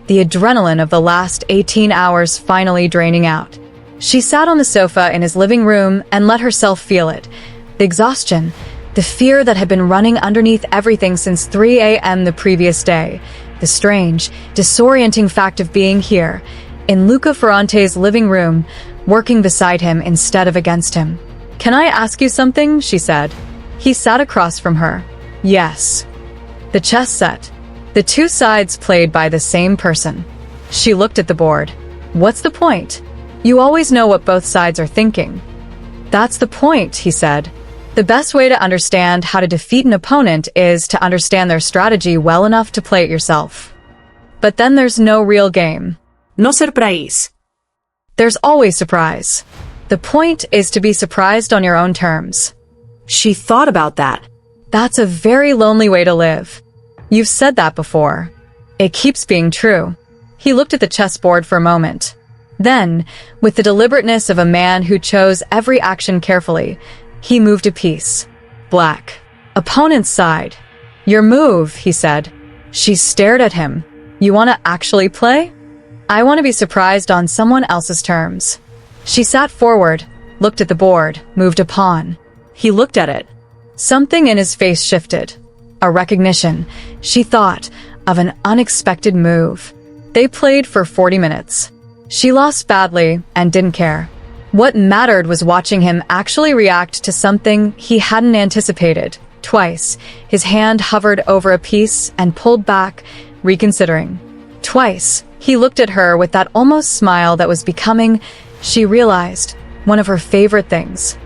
the adrenaline of the last 18 hours finally draining out. She sat on the sofa in his living room and let herself feel it. The exhaustion, the fear that had been running underneath everything since 3 a.m. the previous day, the strange, disorienting fact of being here, in Luca Ferrante's living room, working beside him instead of against him. "Can I ask you something?" she said. He sat across from her. "Yes." The chess set. The two sides played by the same person. She looked at the board. "What's the point? You always know what both sides are thinking." "That's the point," he said. "The best way to understand how to defeat an opponent is to understand their strategy well enough to play it yourself. But then there's no real game. No surprise. There's always surprise. The point is to be surprised on your own terms." She thought about that. That's a very lonely way to live. You've said that before. It keeps being true. He looked at the chessboard for a moment. Then, with the deliberateness of a man who chose every action carefully, he moved a piece. Black. Opponent's side. "Your move," he said. She stared at him. "You want to actually play?" "I want to be surprised on someone else's terms." She sat forward, looked at the board, moved a pawn. He looked at it. Something in his face shifted. A recognition, she thought, of an unexpected move. They played for 40 minutes. She lost badly and didn't care. What mattered was watching him actually react to something he hadn't anticipated. Twice, his hand hovered over a piece and pulled back, reconsidering. Twice, he looked at her with that almost smile that was becoming, she realized, one of her favorite things.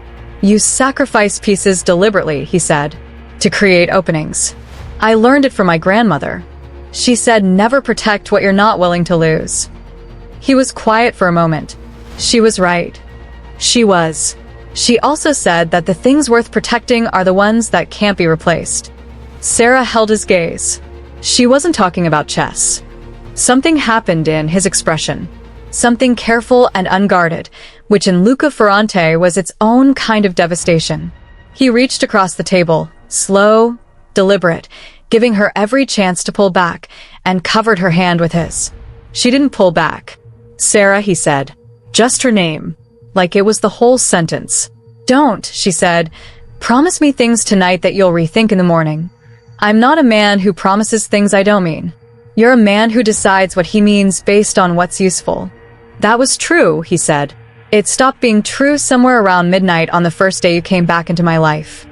"You sacrifice pieces deliberately," he said, "to create openings. I learned it from my grandmother. She said never protect what you're not willing to lose." He was quiet for a moment. She was right. She was. She also said that the things worth protecting are the ones that can't be replaced. Sera held his gaze. She wasn't talking about chess. Something happened in his expression. Something careful and unguarded, which in Luca Ferrante was its own kind of devastation. He reached across the table, slow, deliberate, giving her every chance to pull back, and covered her hand with his. She didn't pull back. "Sera," he said. Just her name. Like it was the whole sentence. "Don't," she said. "Promise me things tonight that you'll rethink in the morning." "I'm not a man who promises things I don't mean. You're a man who decides what he means based on what's useful." "That was true," he said. "It stopped being true somewhere around midnight on the first day you came back into my life."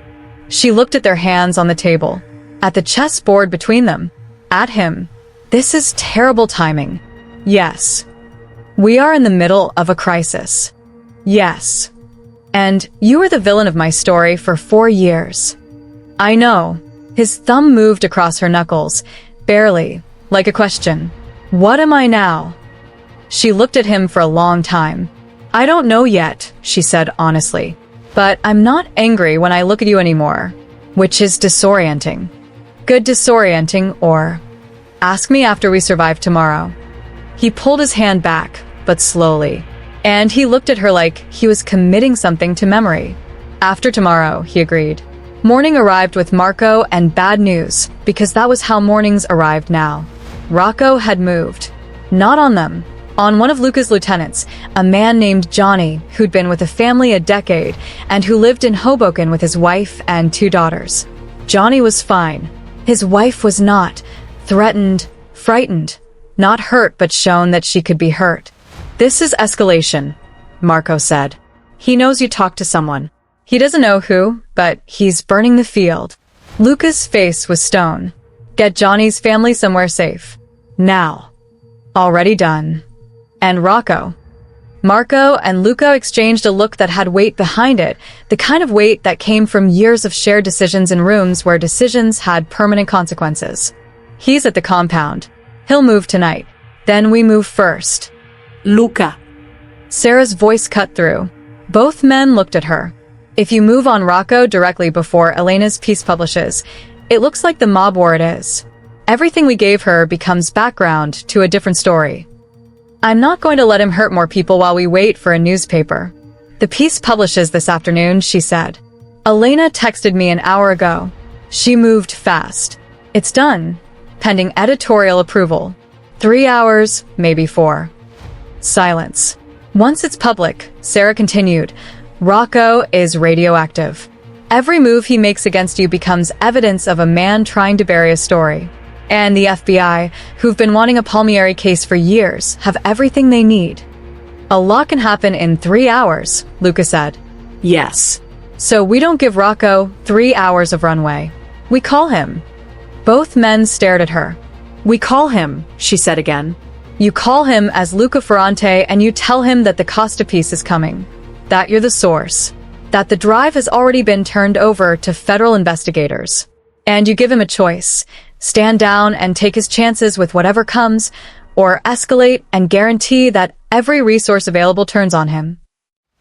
She looked at their hands on the table, at the chessboard between them, at him. "This is terrible timing." "Yes." "We are in the middle of a crisis." "Yes." "And you were the villain of my story for 4 years." "I know." His thumb moved across her knuckles, barely, like a question. "What am I now?" She looked at him for a long time. "I don't know yet," she said honestly. "But I'm not angry when I look at you anymore," which is disorienting. Good disorienting, or ask me after we survive tomorrow. He pulled his hand back, but slowly, and he looked at her like he was committing something to memory. "After tomorrow," he agreed. Morning arrived with Marco and bad news, because that was how mornings arrived now. Rocco had moved. Not on them. On one of Luca's lieutenants, a man named Johnny, who'd been with a family a decade, and who lived in Hoboken with his wife and 2 daughters. Johnny was fine. His wife was not. Threatened, frightened. Not hurt, but shown that she could be hurt. "This is escalation," Marco said. "He knows you talked to someone. He doesn't know who, but he's burning the field." Luca's face was stone. "Get Johnny's family somewhere safe. Now." "Already done." "And Rocco." Marco and Luca exchanged a look that had weight behind it, the kind of weight that came from years of shared decisions in rooms where decisions had permanent consequences. "He's at the compound. He'll move tonight. Then we move first." Luca. Sera's voice cut through. Both men looked at her. "If you move on Rocco directly before Elena's piece publishes, it looks like the mob war it is. Everything we gave her becomes background to a different story. I'm not going to let him hurt more people while we wait for a newspaper. The piece publishes this afternoon," she said. "Elena texted me an hour ago. She moved fast. It's done, pending editorial approval. 3 hours, maybe 4. Silence. "Once it's public," Sera continued, "Rocco is radioactive. Every move he makes against you becomes evidence of a man trying to bury a story. And the FBI, who've been wanting a Palmieri case for years, have everything they need." "A lot can happen in 3 hours," Luca said. Yes. "So we don't give Rocco 3 hours of runway. We call him." Both men stared at her. "We call him," she said again. "You call him as Luca Ferrante and you tell him that the Costa piece is coming. That you're the source. That the drive has already been turned over to federal investigators. And you give him a choice. Stand down and take his chances with whatever comes, or escalate and guarantee that every resource available turns on him."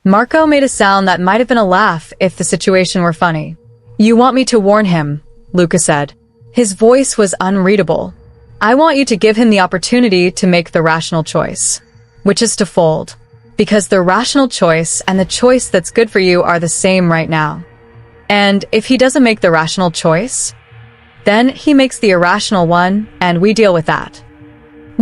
Marco made a sound that might have been a laugh if the situation were funny. "You want me to warn him," Luca said. His voice was unreadable. "I want you to give him the opportunity to make the rational choice, which is to fold. Because the rational choice and the choice that's good for you are the same right now. And if he doesn't make the rational choice, then he makes the irrational one, and we deal with that."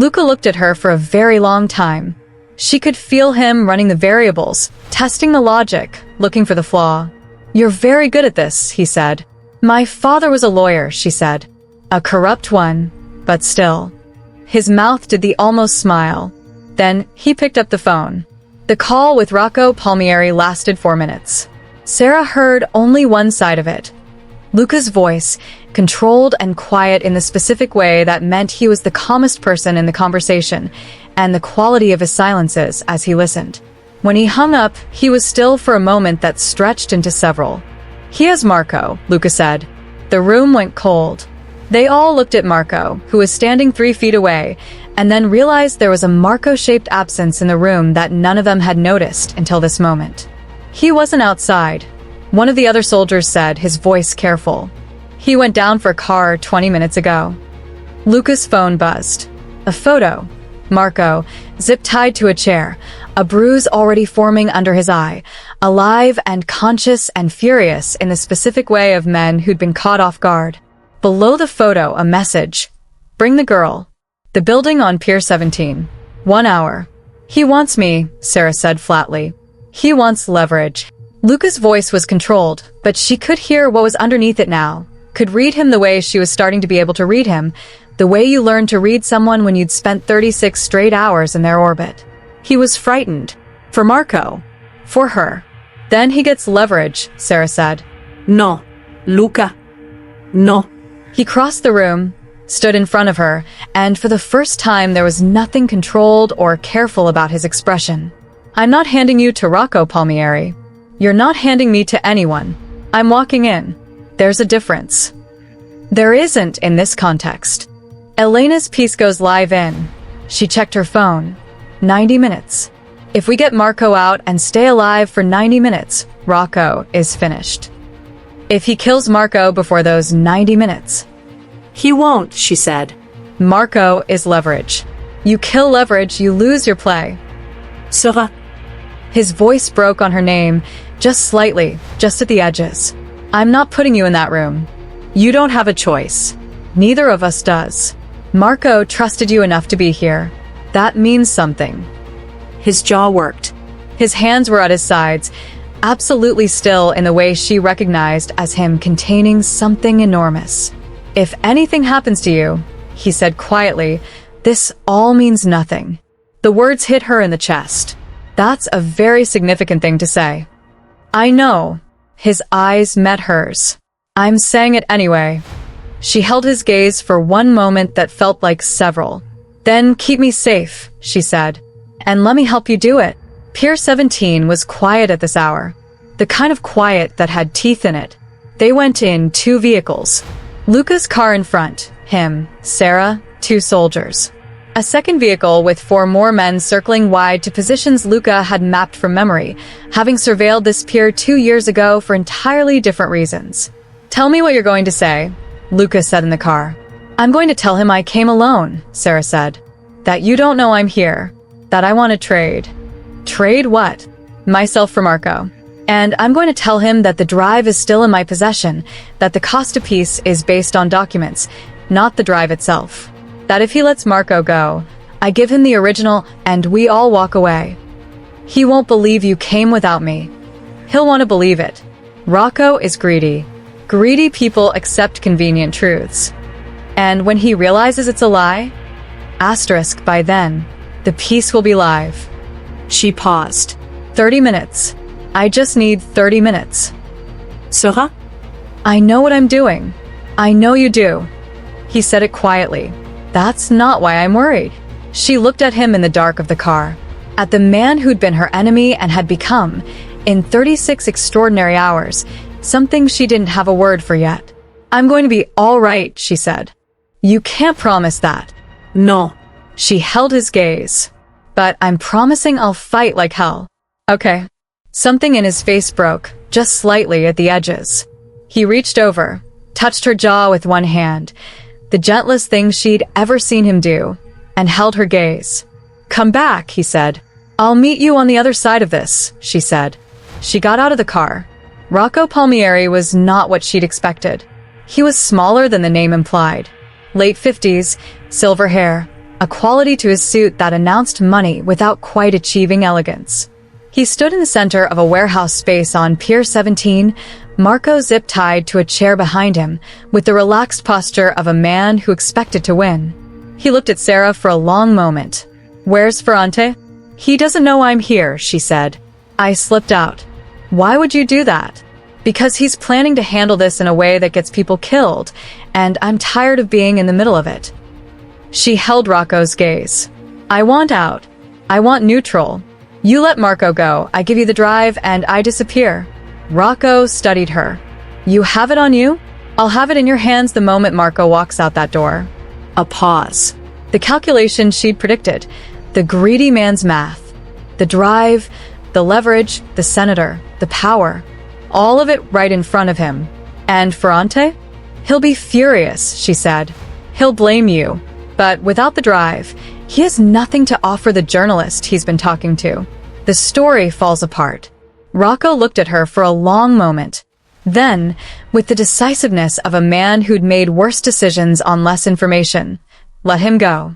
Luca looked at her for a very long time. She could feel him running the variables, testing the logic, looking for the flaw. "You're very good at this," he said. "My father was a lawyer," she said. "A corrupt one, but still." His mouth did the almost smile. Then he picked up the phone. The call with Rocco Palmieri lasted 4 minutes. Sera heard only one side of it. Luca's voice, controlled and quiet in the specific way that meant he was the calmest person in the conversation, and the quality of his silences as he listened. When he hung up, he was still for a moment that stretched into several. "He has Marco," Luca said. The room went cold. They all looked at Marco, who was standing 3 feet away, and then realized there was a Marco-shaped absence in the room that none of them had noticed until this moment. "He wasn't outside," one of the other soldiers said, his voice careful. "He went down for a car 20 minutes ago." Luca's phone buzzed. A photo. Marco, zip-tied to a chair, a bruise already forming under his eye, alive and conscious and furious in the specific way of men who'd been caught off guard. Below the photo, a message. "Bring the girl. The building on Pier 17. 1 hour." "He wants me," Sera said flatly. "He wants leverage." Luca's voice was controlled, but she could hear what was underneath it now, could read him the way she was starting to be able to read him, the way you learn to read someone when you'd spent 36 straight hours in their orbit. He was frightened. For Marco. For her. "Then he gets leverage," Sera said. No. Luca. No. He crossed the room, stood in front of her, and for the first time there was nothing controlled or careful about his expression. "I'm not handing you to Rocco Palmieri. You're not handing me to anyone. I'm walking in. There's a difference." There isn't in this context. Elena's piece goes live in. She checked her phone. 90 minutes. If we get Marco out and stay alive for 90 minutes, Rocco is finished. If he kills Marco before those 90 minutes, He won't, she said. Marco is leverage. You kill leverage, you lose your play. Sera. His voice broke on her name, just slightly, just at the edges. I'm not putting you in that room. You don't have a choice. Neither of us does. Marco trusted you enough to be here. That means something. His jaw worked. His hands were at his sides. absolutely still in the way she recognized as him containing something enormous. "If anything happens to you," he said quietly, "this all means nothing." The words hit her in the chest. That's a very significant thing to say. "I know." His eyes met hers. "I'm saying it anyway." She held his gaze for one moment that felt like several. "Then keep me safe," she said, "and let me help you do it." Pier 17 was quiet at this hour. The kind of quiet that had teeth in it. They went in 2 vehicles. Luca's car in front, him, Sera, 2 soldiers. A second vehicle with 4 more men circling wide to positions Luca had mapped from memory, having surveilled this pier 2 years ago for entirely different reasons. "Tell me what you're going to say," Luca said in the car. "I'm going to tell him I came alone," Sera said. "That you don't know I'm here. That I want to trade." "Trade what?" "Myself for Marco. And I'm going to tell him that the drive is still in my possession, that the cost apiece is based on documents, not the drive itself. That if he lets Marco go, I give him the original and we all walk away. He won't believe you came without me. He'll want to believe it. Rocco is greedy. Greedy people accept convenient truths. And when he realizes it's a lie, asterisk by then, the piece will be live." She paused. 30 minutes. I just need 30 minutes. "Sera?" "I know what I'm doing. I know you do." He said it quietly. "That's not why I'm worried." She looked at him in the dark of the car, at the man who'd been her enemy and had become, in 36 extraordinary hours, something she didn't have a word for yet. "I'm going to be all right," she said. "You can't promise that." "No." She held his gaze. "But I'm promising I'll fight like hell." "Okay." Something in his face broke, just slightly at the edges. He reached over, touched her jaw with one hand, the gentlest thing she'd ever seen him do, and held her gaze. "Come back," he said. "I'll meet you on the other side of this," she said. She got out of the car. Rocco Palmieri was not what she'd expected. He was smaller than the name implied. Late 50s, silver hair, a quality to his suit that announced money without quite achieving elegance. He stood in the center of a warehouse space on Pier 17, Marco zip-tied to a chair behind him, with the relaxed posture of a man who expected to win. He looked at Sera for a long moment. "Where's Ferrante?" "He doesn't know I'm here," she said. I slipped out. "Why would you do that?" "Because he's planning to handle this in a way that gets people killed, and I'm tired of being in the middle of it." She held Rocco's gaze. "I want out. I want neutral. You let Marco go, I give you the drive, and I disappear." Rocco studied her. "You have it on you? I'll have it in your hands the moment Marco walks out that door." A pause. The calculation she'd predicted. The greedy man's math. The drive, the leverage, the senator, the power. All of it right in front of him. "And Ferrante? He'll be furious," she said. "He'll blame you. But without the drive, he has nothing to offer the journalist he's been talking to. The story falls apart." Rocco looked at her for a long moment. Then, with the decisiveness of a man who'd made worse decisions on less information, let him go.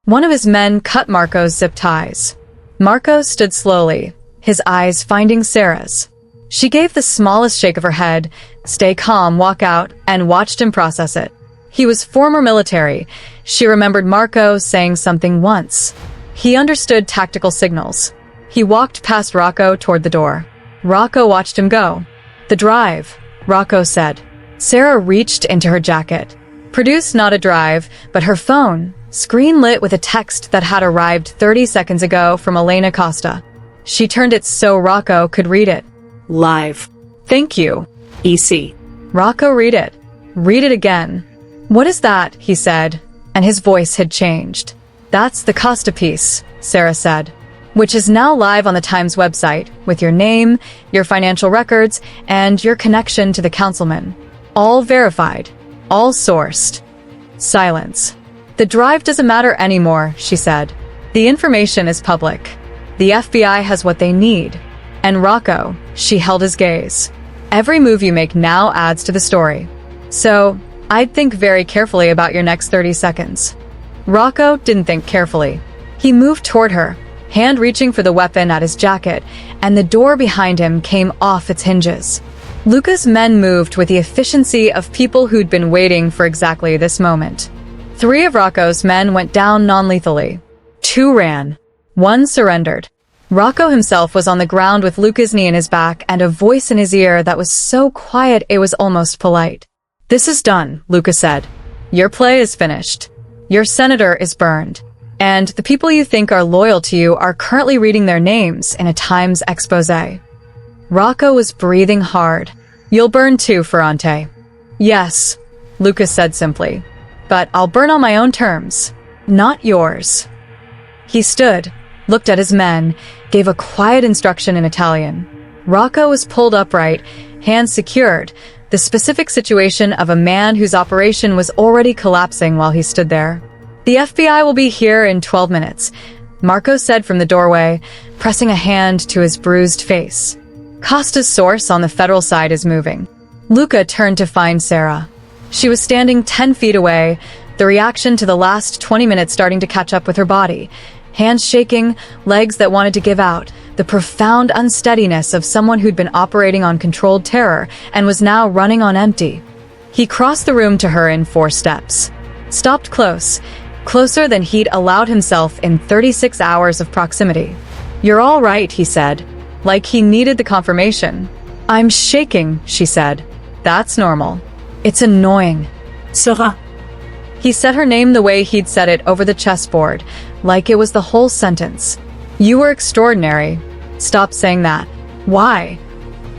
One of his men cut Marco's zip ties. Marco stood slowly, his eyes finding Sera's. She gave the smallest shake of her head, "Stay calm, walk out," and watched him process it. He was former military. She remembered Marco saying something once. He understood tactical signals. He walked past Rocco toward the door. Rocco watched him go. "The drive," Rocco said. Sera reached into her jacket. Produced not a drive, but her phone, screen lit with a text that had arrived 30 seconds ago from Elena Costa. She turned it so Rocco could read it. "Live. "Thank you." EC." Rocco read it. "Read it again." "What is that?" he said, and his voice had changed. "That's the Costa piece," Sera said, "which is now live on the Times website, with your name, your financial records, and your connection to the councilman. All verified. All sourced." Silence. "The drive doesn't matter anymore," she said. "The information is public. The FBI has what they need. And Rocco," she held his gaze, "every move you make now adds to the story. So, I'd think very carefully about your next 30 seconds. Rocco didn't think carefully. He moved toward her, hand reaching for the weapon at his jacket, and the door behind him came off its hinges. Luca's men moved with the efficiency of people who'd been waiting for exactly this moment. 3 of Rocco's men went down non-lethally. 2 ran. 1 surrendered. Rocco himself was on the ground with Luca's knee in his back and a voice in his ear that was so quiet it was almost polite. "This is done," Luca said. "Your play is finished. Your senator is burned. And the people you think are loyal to you are currently reading their names in a Times expose." Rocco was breathing hard. "You'll burn too, Ferrante." "Yes," Luca said simply. "But I'll burn on my own terms, not yours." He stood, looked at his men, gave a quiet instruction in Italian. Rocco was pulled upright, hands secured, the specific situation of a man whose operation was already collapsing while he stood there. "The FBI will be here in 12 minutes, Marco said from the doorway, pressing a hand to his bruised face. "Costa's source on the federal side is moving." Luca turned to find Sera. She was standing 10 feet away, the reaction to the last 20 minutes starting to catch up with her body. Hands shaking, legs that wanted to give out, the profound unsteadiness of someone who'd been operating on controlled terror and was now running on empty. He crossed the room to her in 4 steps. Stopped close, closer than he'd allowed himself in 36 hours of proximity. "You're all right," he said, like he needed the confirmation. "I'm shaking," she said. "That's normal. It's annoying." Sera. He said her name the way he'd said it over the chessboard, like it was the whole sentence. "You were extraordinary. Stop saying that." "Why?"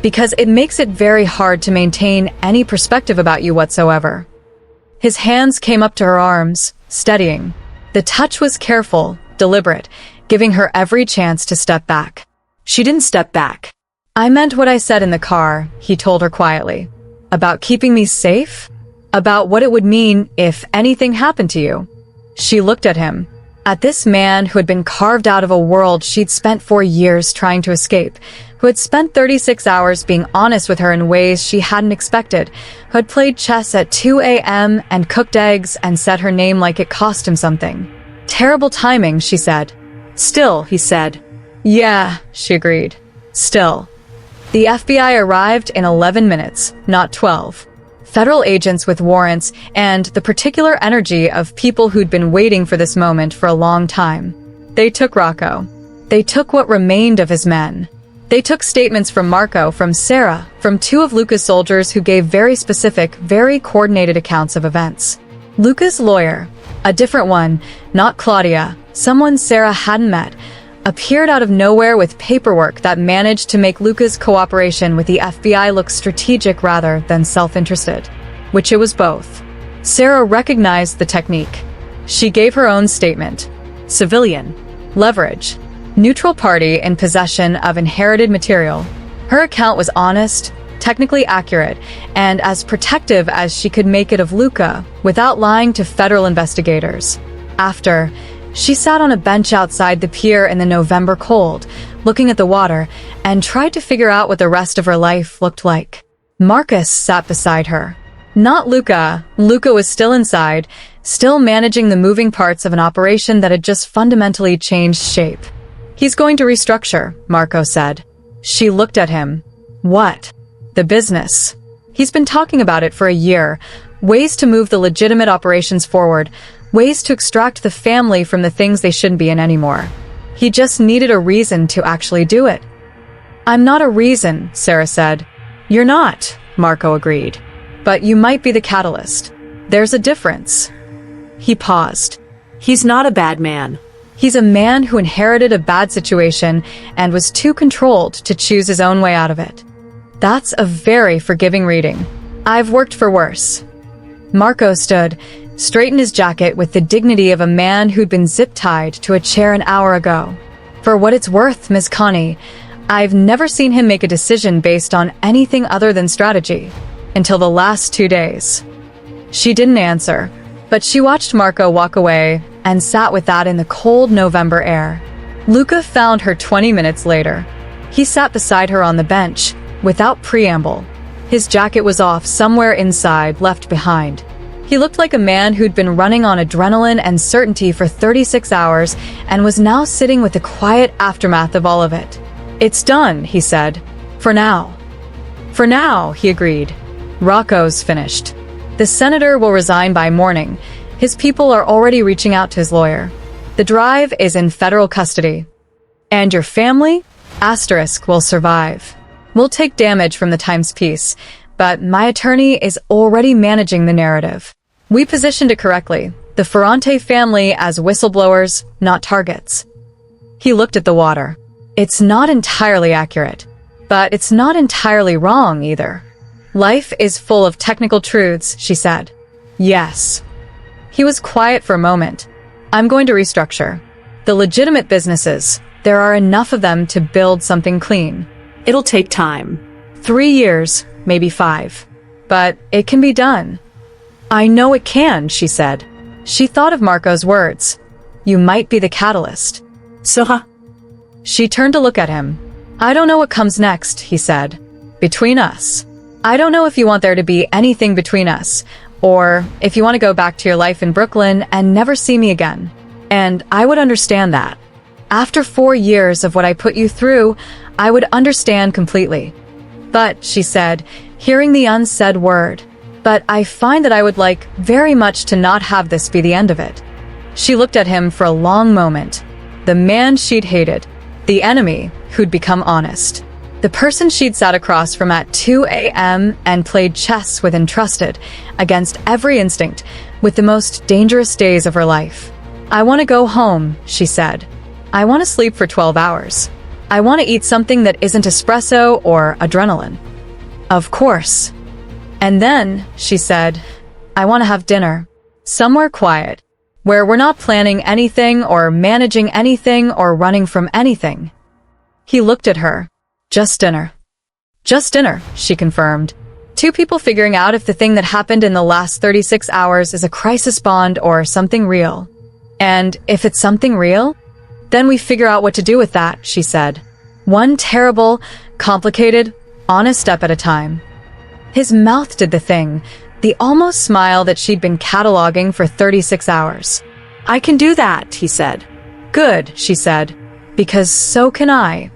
"Because it makes it very hard to maintain any perspective about you whatsoever." His hands came up to her arms, steadying. The touch was careful, deliberate, giving her every chance to step back. She didn't step back. "I meant what I said in the car," he told her quietly. "About keeping me safe? About what it would mean if anything happened to you." She looked at him, at this man who had been carved out of a world she'd spent 4 years trying to escape, who had spent 36 hours being honest with her in ways she hadn't expected, who had played chess at 2 a.m. and cooked eggs and said her name like it cost him something. "Terrible timing," she said. "Still," he said. "Yeah," she agreed. "Still." The FBI arrived in 11 minutes, not 12. Federal agents with warrants and the particular energy of people who'd been waiting for this moment for a long time. They took Rocco. They took what remained of his men. They took statements from Marco, from Sera, from 2 of Luca's soldiers who gave very specific, very coordinated accounts of events. Luca's lawyer, a different one, not Claudia, someone Sera hadn't met, appeared out of nowhere with paperwork that managed to make Luca's cooperation with the FBI look strategic rather than self-interested, which it was both. Sera recognized the technique. She gave her own statement. Civilian. Leverage. Neutral party in possession of inherited material. Her account was honest, technically accurate, and as protective as she could make it of Luca without lying to federal investigators. After, she sat on a bench outside the pier in the November cold, looking at the water, and tried to figure out what the rest of her life looked like. Marcus sat beside her. Not Luca. Luca was still inside, still managing the moving parts of an operation that had just fundamentally changed shape. "He's going to restructure," Marco said. She looked at him. "What?" "The business. He's been talking about it for a year. Ways to move the legitimate operations forward. Ways to extract the family from the things they shouldn't be in anymore. He just needed a reason to actually do it." "I'm not a reason," Sera said. "You're not," Marco agreed. "But you might be the catalyst. There's a difference." He paused. He's not a bad man. He's a man who inherited a bad situation and was too controlled to choose his own way out of it. That's a very forgiving reading. I've worked for worse. Marco stood, straightened his jacket with the dignity of a man who'd been zip-tied to a chair an hour ago. "For what it's worth, Ms. Connie, I've never seen him make a decision based on anything other than strategy. Until the last 2 days." She didn't answer, but she watched Marco walk away and sat with that in the cold November air. Luca found her 20 minutes later. He sat beside her on the bench, without preamble. His jacket was off somewhere inside, left behind. He looked like a man who'd been running on adrenaline and certainty for 36 hours and was now sitting with the quiet aftermath of all of it. "It's done," he said. "For now." "For now," he agreed. "Rocco's finished. The senator will resign by morning. His people are already reaching out to his lawyer. The drive is in federal custody. And your family? Asterisk will survive. We'll take damage from the Times piece, but my attorney is already managing the narrative. We positioned it correctly, the Ferrante family as whistleblowers, not targets." He looked at the water. "It's not entirely accurate, but it's not entirely wrong either. Life is full of technical truths," she said. "Yes." He was quiet for a moment. "I'm going to restructure. The legitimate businesses, there are enough of them to build something clean. It'll take time. 3 years, maybe 5. But it can be done." "I know it can," she said. She thought of Marco's words. "You might be the catalyst." Sera. She turned to look at him. "I don't know what comes next," he said. "Between us. I don't know if you want there to be anything between us, or if you want to go back to your life in Brooklyn and never see me again. And I would understand that. After 4 years of what I put you through, I would understand completely. But," she said, hearing the unsaid word, "but I find that I would like very much to not have this be the end of it." She looked at him for a long moment. The man she'd hated. The enemy who'd become honest. The person she'd sat across from at 2 a.m. and played chess with and trusted, against every instinct, with the most dangerous days of her life. "I want to go home," she said. "I want to sleep for 12 hours. I want to eat something that isn't espresso or adrenaline." "Of course." "And then," she said, "I want to have dinner. Somewhere quiet, where we're not planning anything or managing anything or running from anything." He looked at her. "Just dinner." "Just dinner," she confirmed. "Two people figuring out if the thing that happened in the last 36 hours is a crisis bond or something real. And if it's something real, then we figure out what to do with that," she said. "One terrible, complicated, honest step at a time." His mouth did the thing, the almost smile that she'd been cataloging for 36 hours. "I can do that," he said. "Good," she said, "because so can I."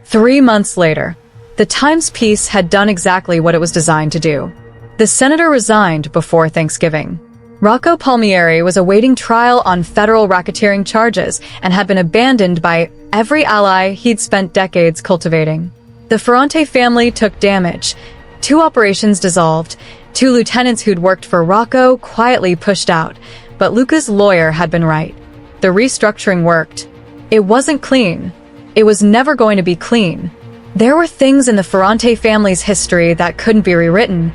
3 months later, the Times piece had done exactly what it was designed to do. The senator resigned before Thanksgiving. Rocco Palmieri was awaiting trial on federal racketeering charges and had been abandoned by every ally he'd spent decades cultivating. The Ferrante family took damage. 2 operations dissolved. 2 lieutenants who'd worked for Rocco quietly pushed out. But Luca's lawyer had been right. The restructuring worked. It wasn't clean. It was never going to be clean. There were things in the Ferrante family's history that couldn't be rewritten,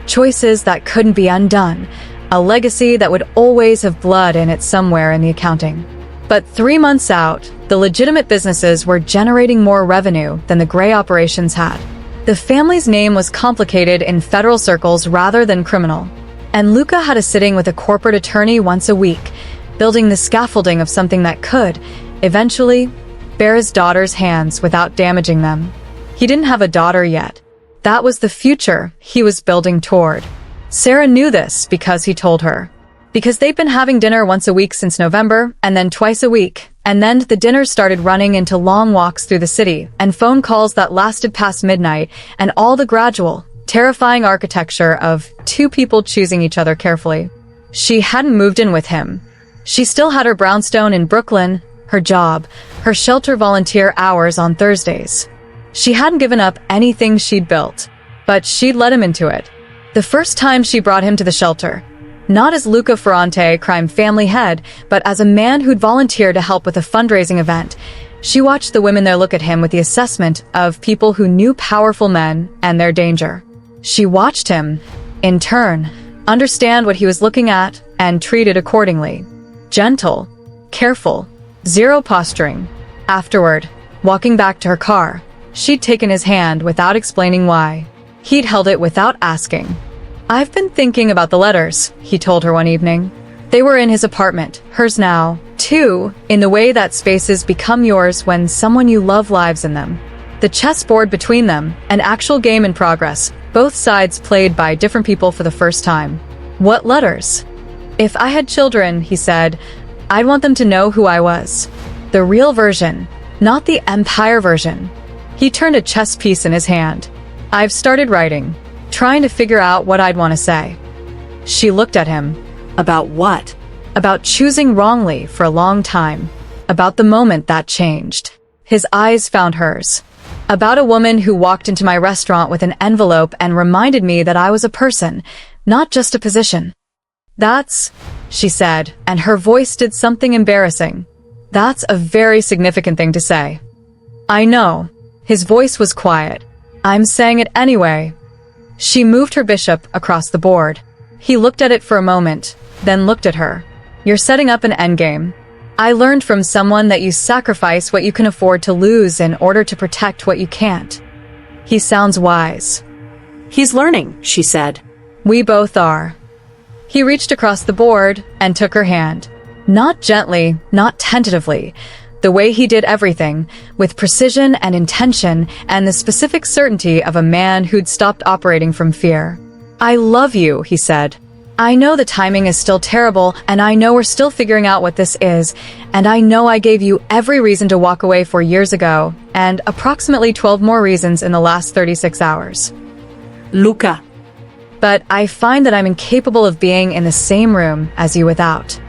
choices that couldn't be undone, a legacy that would always have blood in it somewhere in the accounting. But 3 months out, the legitimate businesses were generating more revenue than the gray operations had. The family's name was complicated in federal circles rather than criminal. And Luca had a sitting with a corporate attorney once a week, building the scaffolding of something that could, eventually, bear his daughter's hands without damaging them. He didn't have a daughter yet. That was the future he was building toward. Sera knew this because he told her. Because they'd been having dinner once a week since November, and then twice a week, and then the dinners started running into long walks through the city, and phone calls that lasted past midnight, and all the gradual, terrifying architecture of 2 people choosing each other carefully. She hadn't moved in with him. She still had her brownstone in Brooklyn, her job, her shelter volunteer hours on Thursdays. She hadn't given up anything she'd built, but she'd let him into it. The first time she brought him to the shelter, not as Luca Ferrante, crime family head, but as a man who'd volunteered to help with a fundraising event, she watched the women there look at him with the assessment of people who knew powerful men and their danger. She watched him, in turn, understand what he was looking at and treat it accordingly. Gentle, careful, zero posturing. Afterward, walking back to her car, she'd taken his hand without explaining why. He'd held it without asking. "I've been thinking about the letters," he told her one evening. They were in his apartment, hers now, too, in the way that spaces become yours when someone you love lives in them. The chessboard between them, an actual game in progress, both sides played by different people for the first time. What letters? If I had children, he said, I'd want them to know who I was. The real version, not the Empire version. He turned a chess piece in his hand. I've started writing, trying to figure out what I'd want to say. She looked at him. About what? About choosing wrongly for a long time. About the moment that changed. His eyes found hers. About a woman who walked into my restaurant with an envelope and reminded me that I was a person, not just a position. That's, she said, and her voice did something embarrassing. That's a very significant thing to say. I know. His voice was quiet. I'm saying it anyway. She moved her bishop across the board. He looked at it for a moment, then looked at her. You're setting up an endgame. I learned from someone that you sacrifice what you can afford to lose in order to protect what you can't. He sounds wise. He's learning, she said. We both are. He reached across the board and took her hand. Not gently, not tentatively. The way he did everything, with precision and intention and the specific certainty of a man who'd stopped operating from fear. I love you, he said. I know the timing is still terrible, and I know we're still figuring out what this is, and I know I gave you every reason to walk away 4 years ago, and approximately 12 more reasons in the last 36 hours. Luca. But I find that I'm incapable of being in the same room as you without.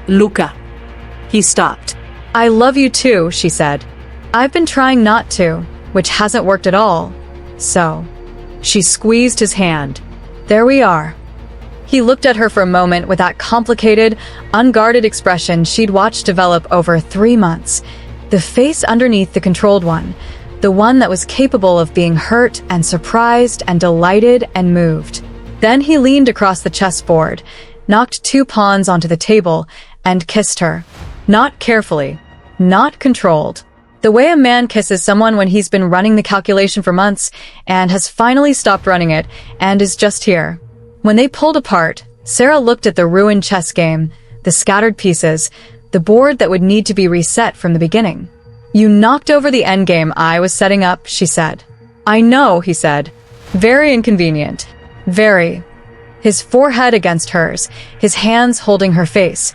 Luca. He stopped. I love you too, she said. I've been trying not to, which hasn't worked at all. So. She squeezed his hand. There we are. He looked at her for a moment with that complicated, unguarded expression she'd watched develop over 3 months. The face underneath the controlled one. The one that was capable of being hurt and surprised and delighted and moved. Then he leaned across the chessboard, knocked 2 pawns onto the table, and kissed her. Not carefully. Not controlled. The way a man kisses someone when he's been running the calculation for months and has finally stopped running it and is just here. When they pulled apart, Sera looked at the ruined chess game, the scattered pieces, the board that would need to be reset from the beginning. You knocked over the endgame I was setting up, she said. I know, he said. Very inconvenient. Very. His forehead against hers, his hands holding her face,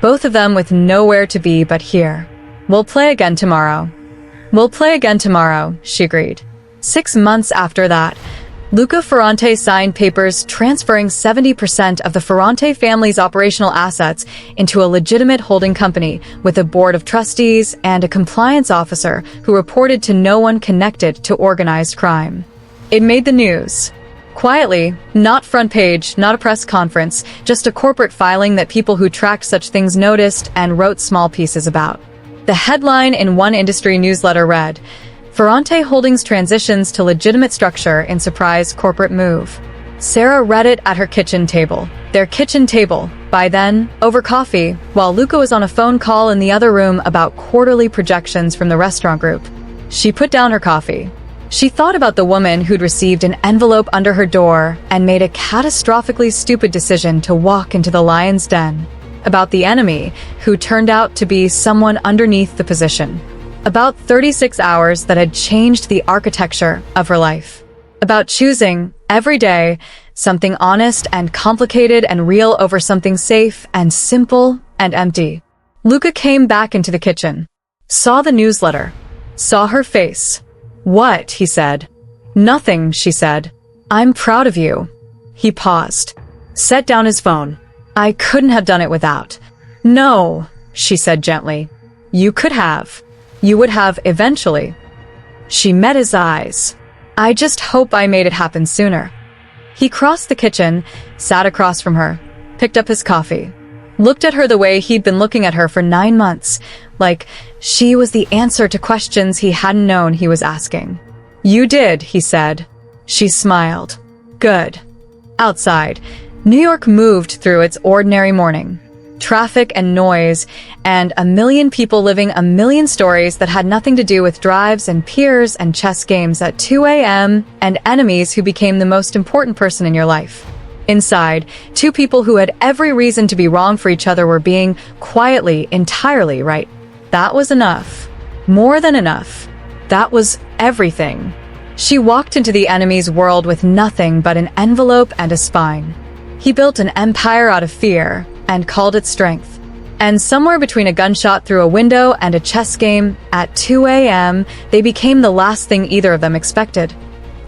both of them with nowhere to be but here. We'll play again tomorrow. We'll play again tomorrow, she agreed. 6 months after that, Luca Ferrante signed papers transferring 70% of the Ferrante family's operational assets into a legitimate holding company with a board of trustees and a compliance officer who reported to no one connected to organized crime. It made the news. Quietly, not front page, not a press conference, just a corporate filing that people who tracked such things noticed and wrote small pieces about. The headline in one industry newsletter read, Ferrante Holdings transitions to legitimate structure in surprise corporate move. Sera read it at her kitchen table. Their kitchen table, by then, over coffee, while Luca was on a phone call in the other room about quarterly projections from the restaurant group. She put down her coffee. She thought about the woman who'd received an envelope under her door and made a catastrophically stupid decision to walk into the lion's den. About the enemy, who turned out to be someone underneath the position. About 36 hours that had changed the architecture of her life. About choosing, every day, something honest and complicated and real over something safe and simple and empty. Luca came back into the kitchen. Saw the newsletter. Saw her face. What? He said. Nothing, she said. I'm proud of you. He paused. Set down his phone. I couldn't have done it without. No, she said gently. You could have. You would have eventually. She met his eyes. I just hope I made it happen sooner. He crossed the kitchen, sat across from her, picked up his coffee, looked at her the way he'd been looking at her for 9 months, like she was the answer to questions he hadn't known he was asking. You did, he said. She smiled. Good. Outside, New York moved through its ordinary morning. Traffic and noise, and a million people living a million stories that had nothing to do with drives and piers and chess games at 2 a.m. and enemies who became the most important person in your life. Inside, 2 people who had every reason to be wrong for each other were being quietly, entirely right. That was enough. More than enough. That was everything. She walked into the enemy's world with nothing but an envelope and a spine. He built an empire out of fear and called it strength. And somewhere between a gunshot through a window and a chess game at 2 a.m., they became the last thing either of them expected.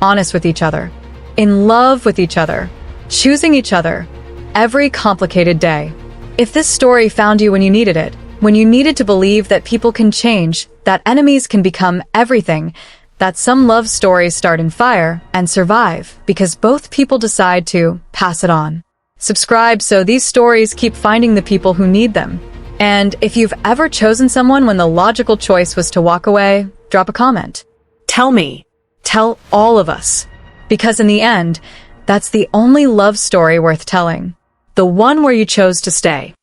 Honest with each other. In love with each other. Choosing each other. Every complicated day. If this story found you when you needed it, when you needed to believe that people can change, that enemies can become everything, that some love stories start in fire and survive because both people decide to pass it on. Subscribe so these stories keep finding the people who need them. And if you've ever chosen someone when the logical choice was to walk away, drop a comment. Tell me. Tell all of us. Because in the end, that's the only love story worth telling. The one where you chose to stay.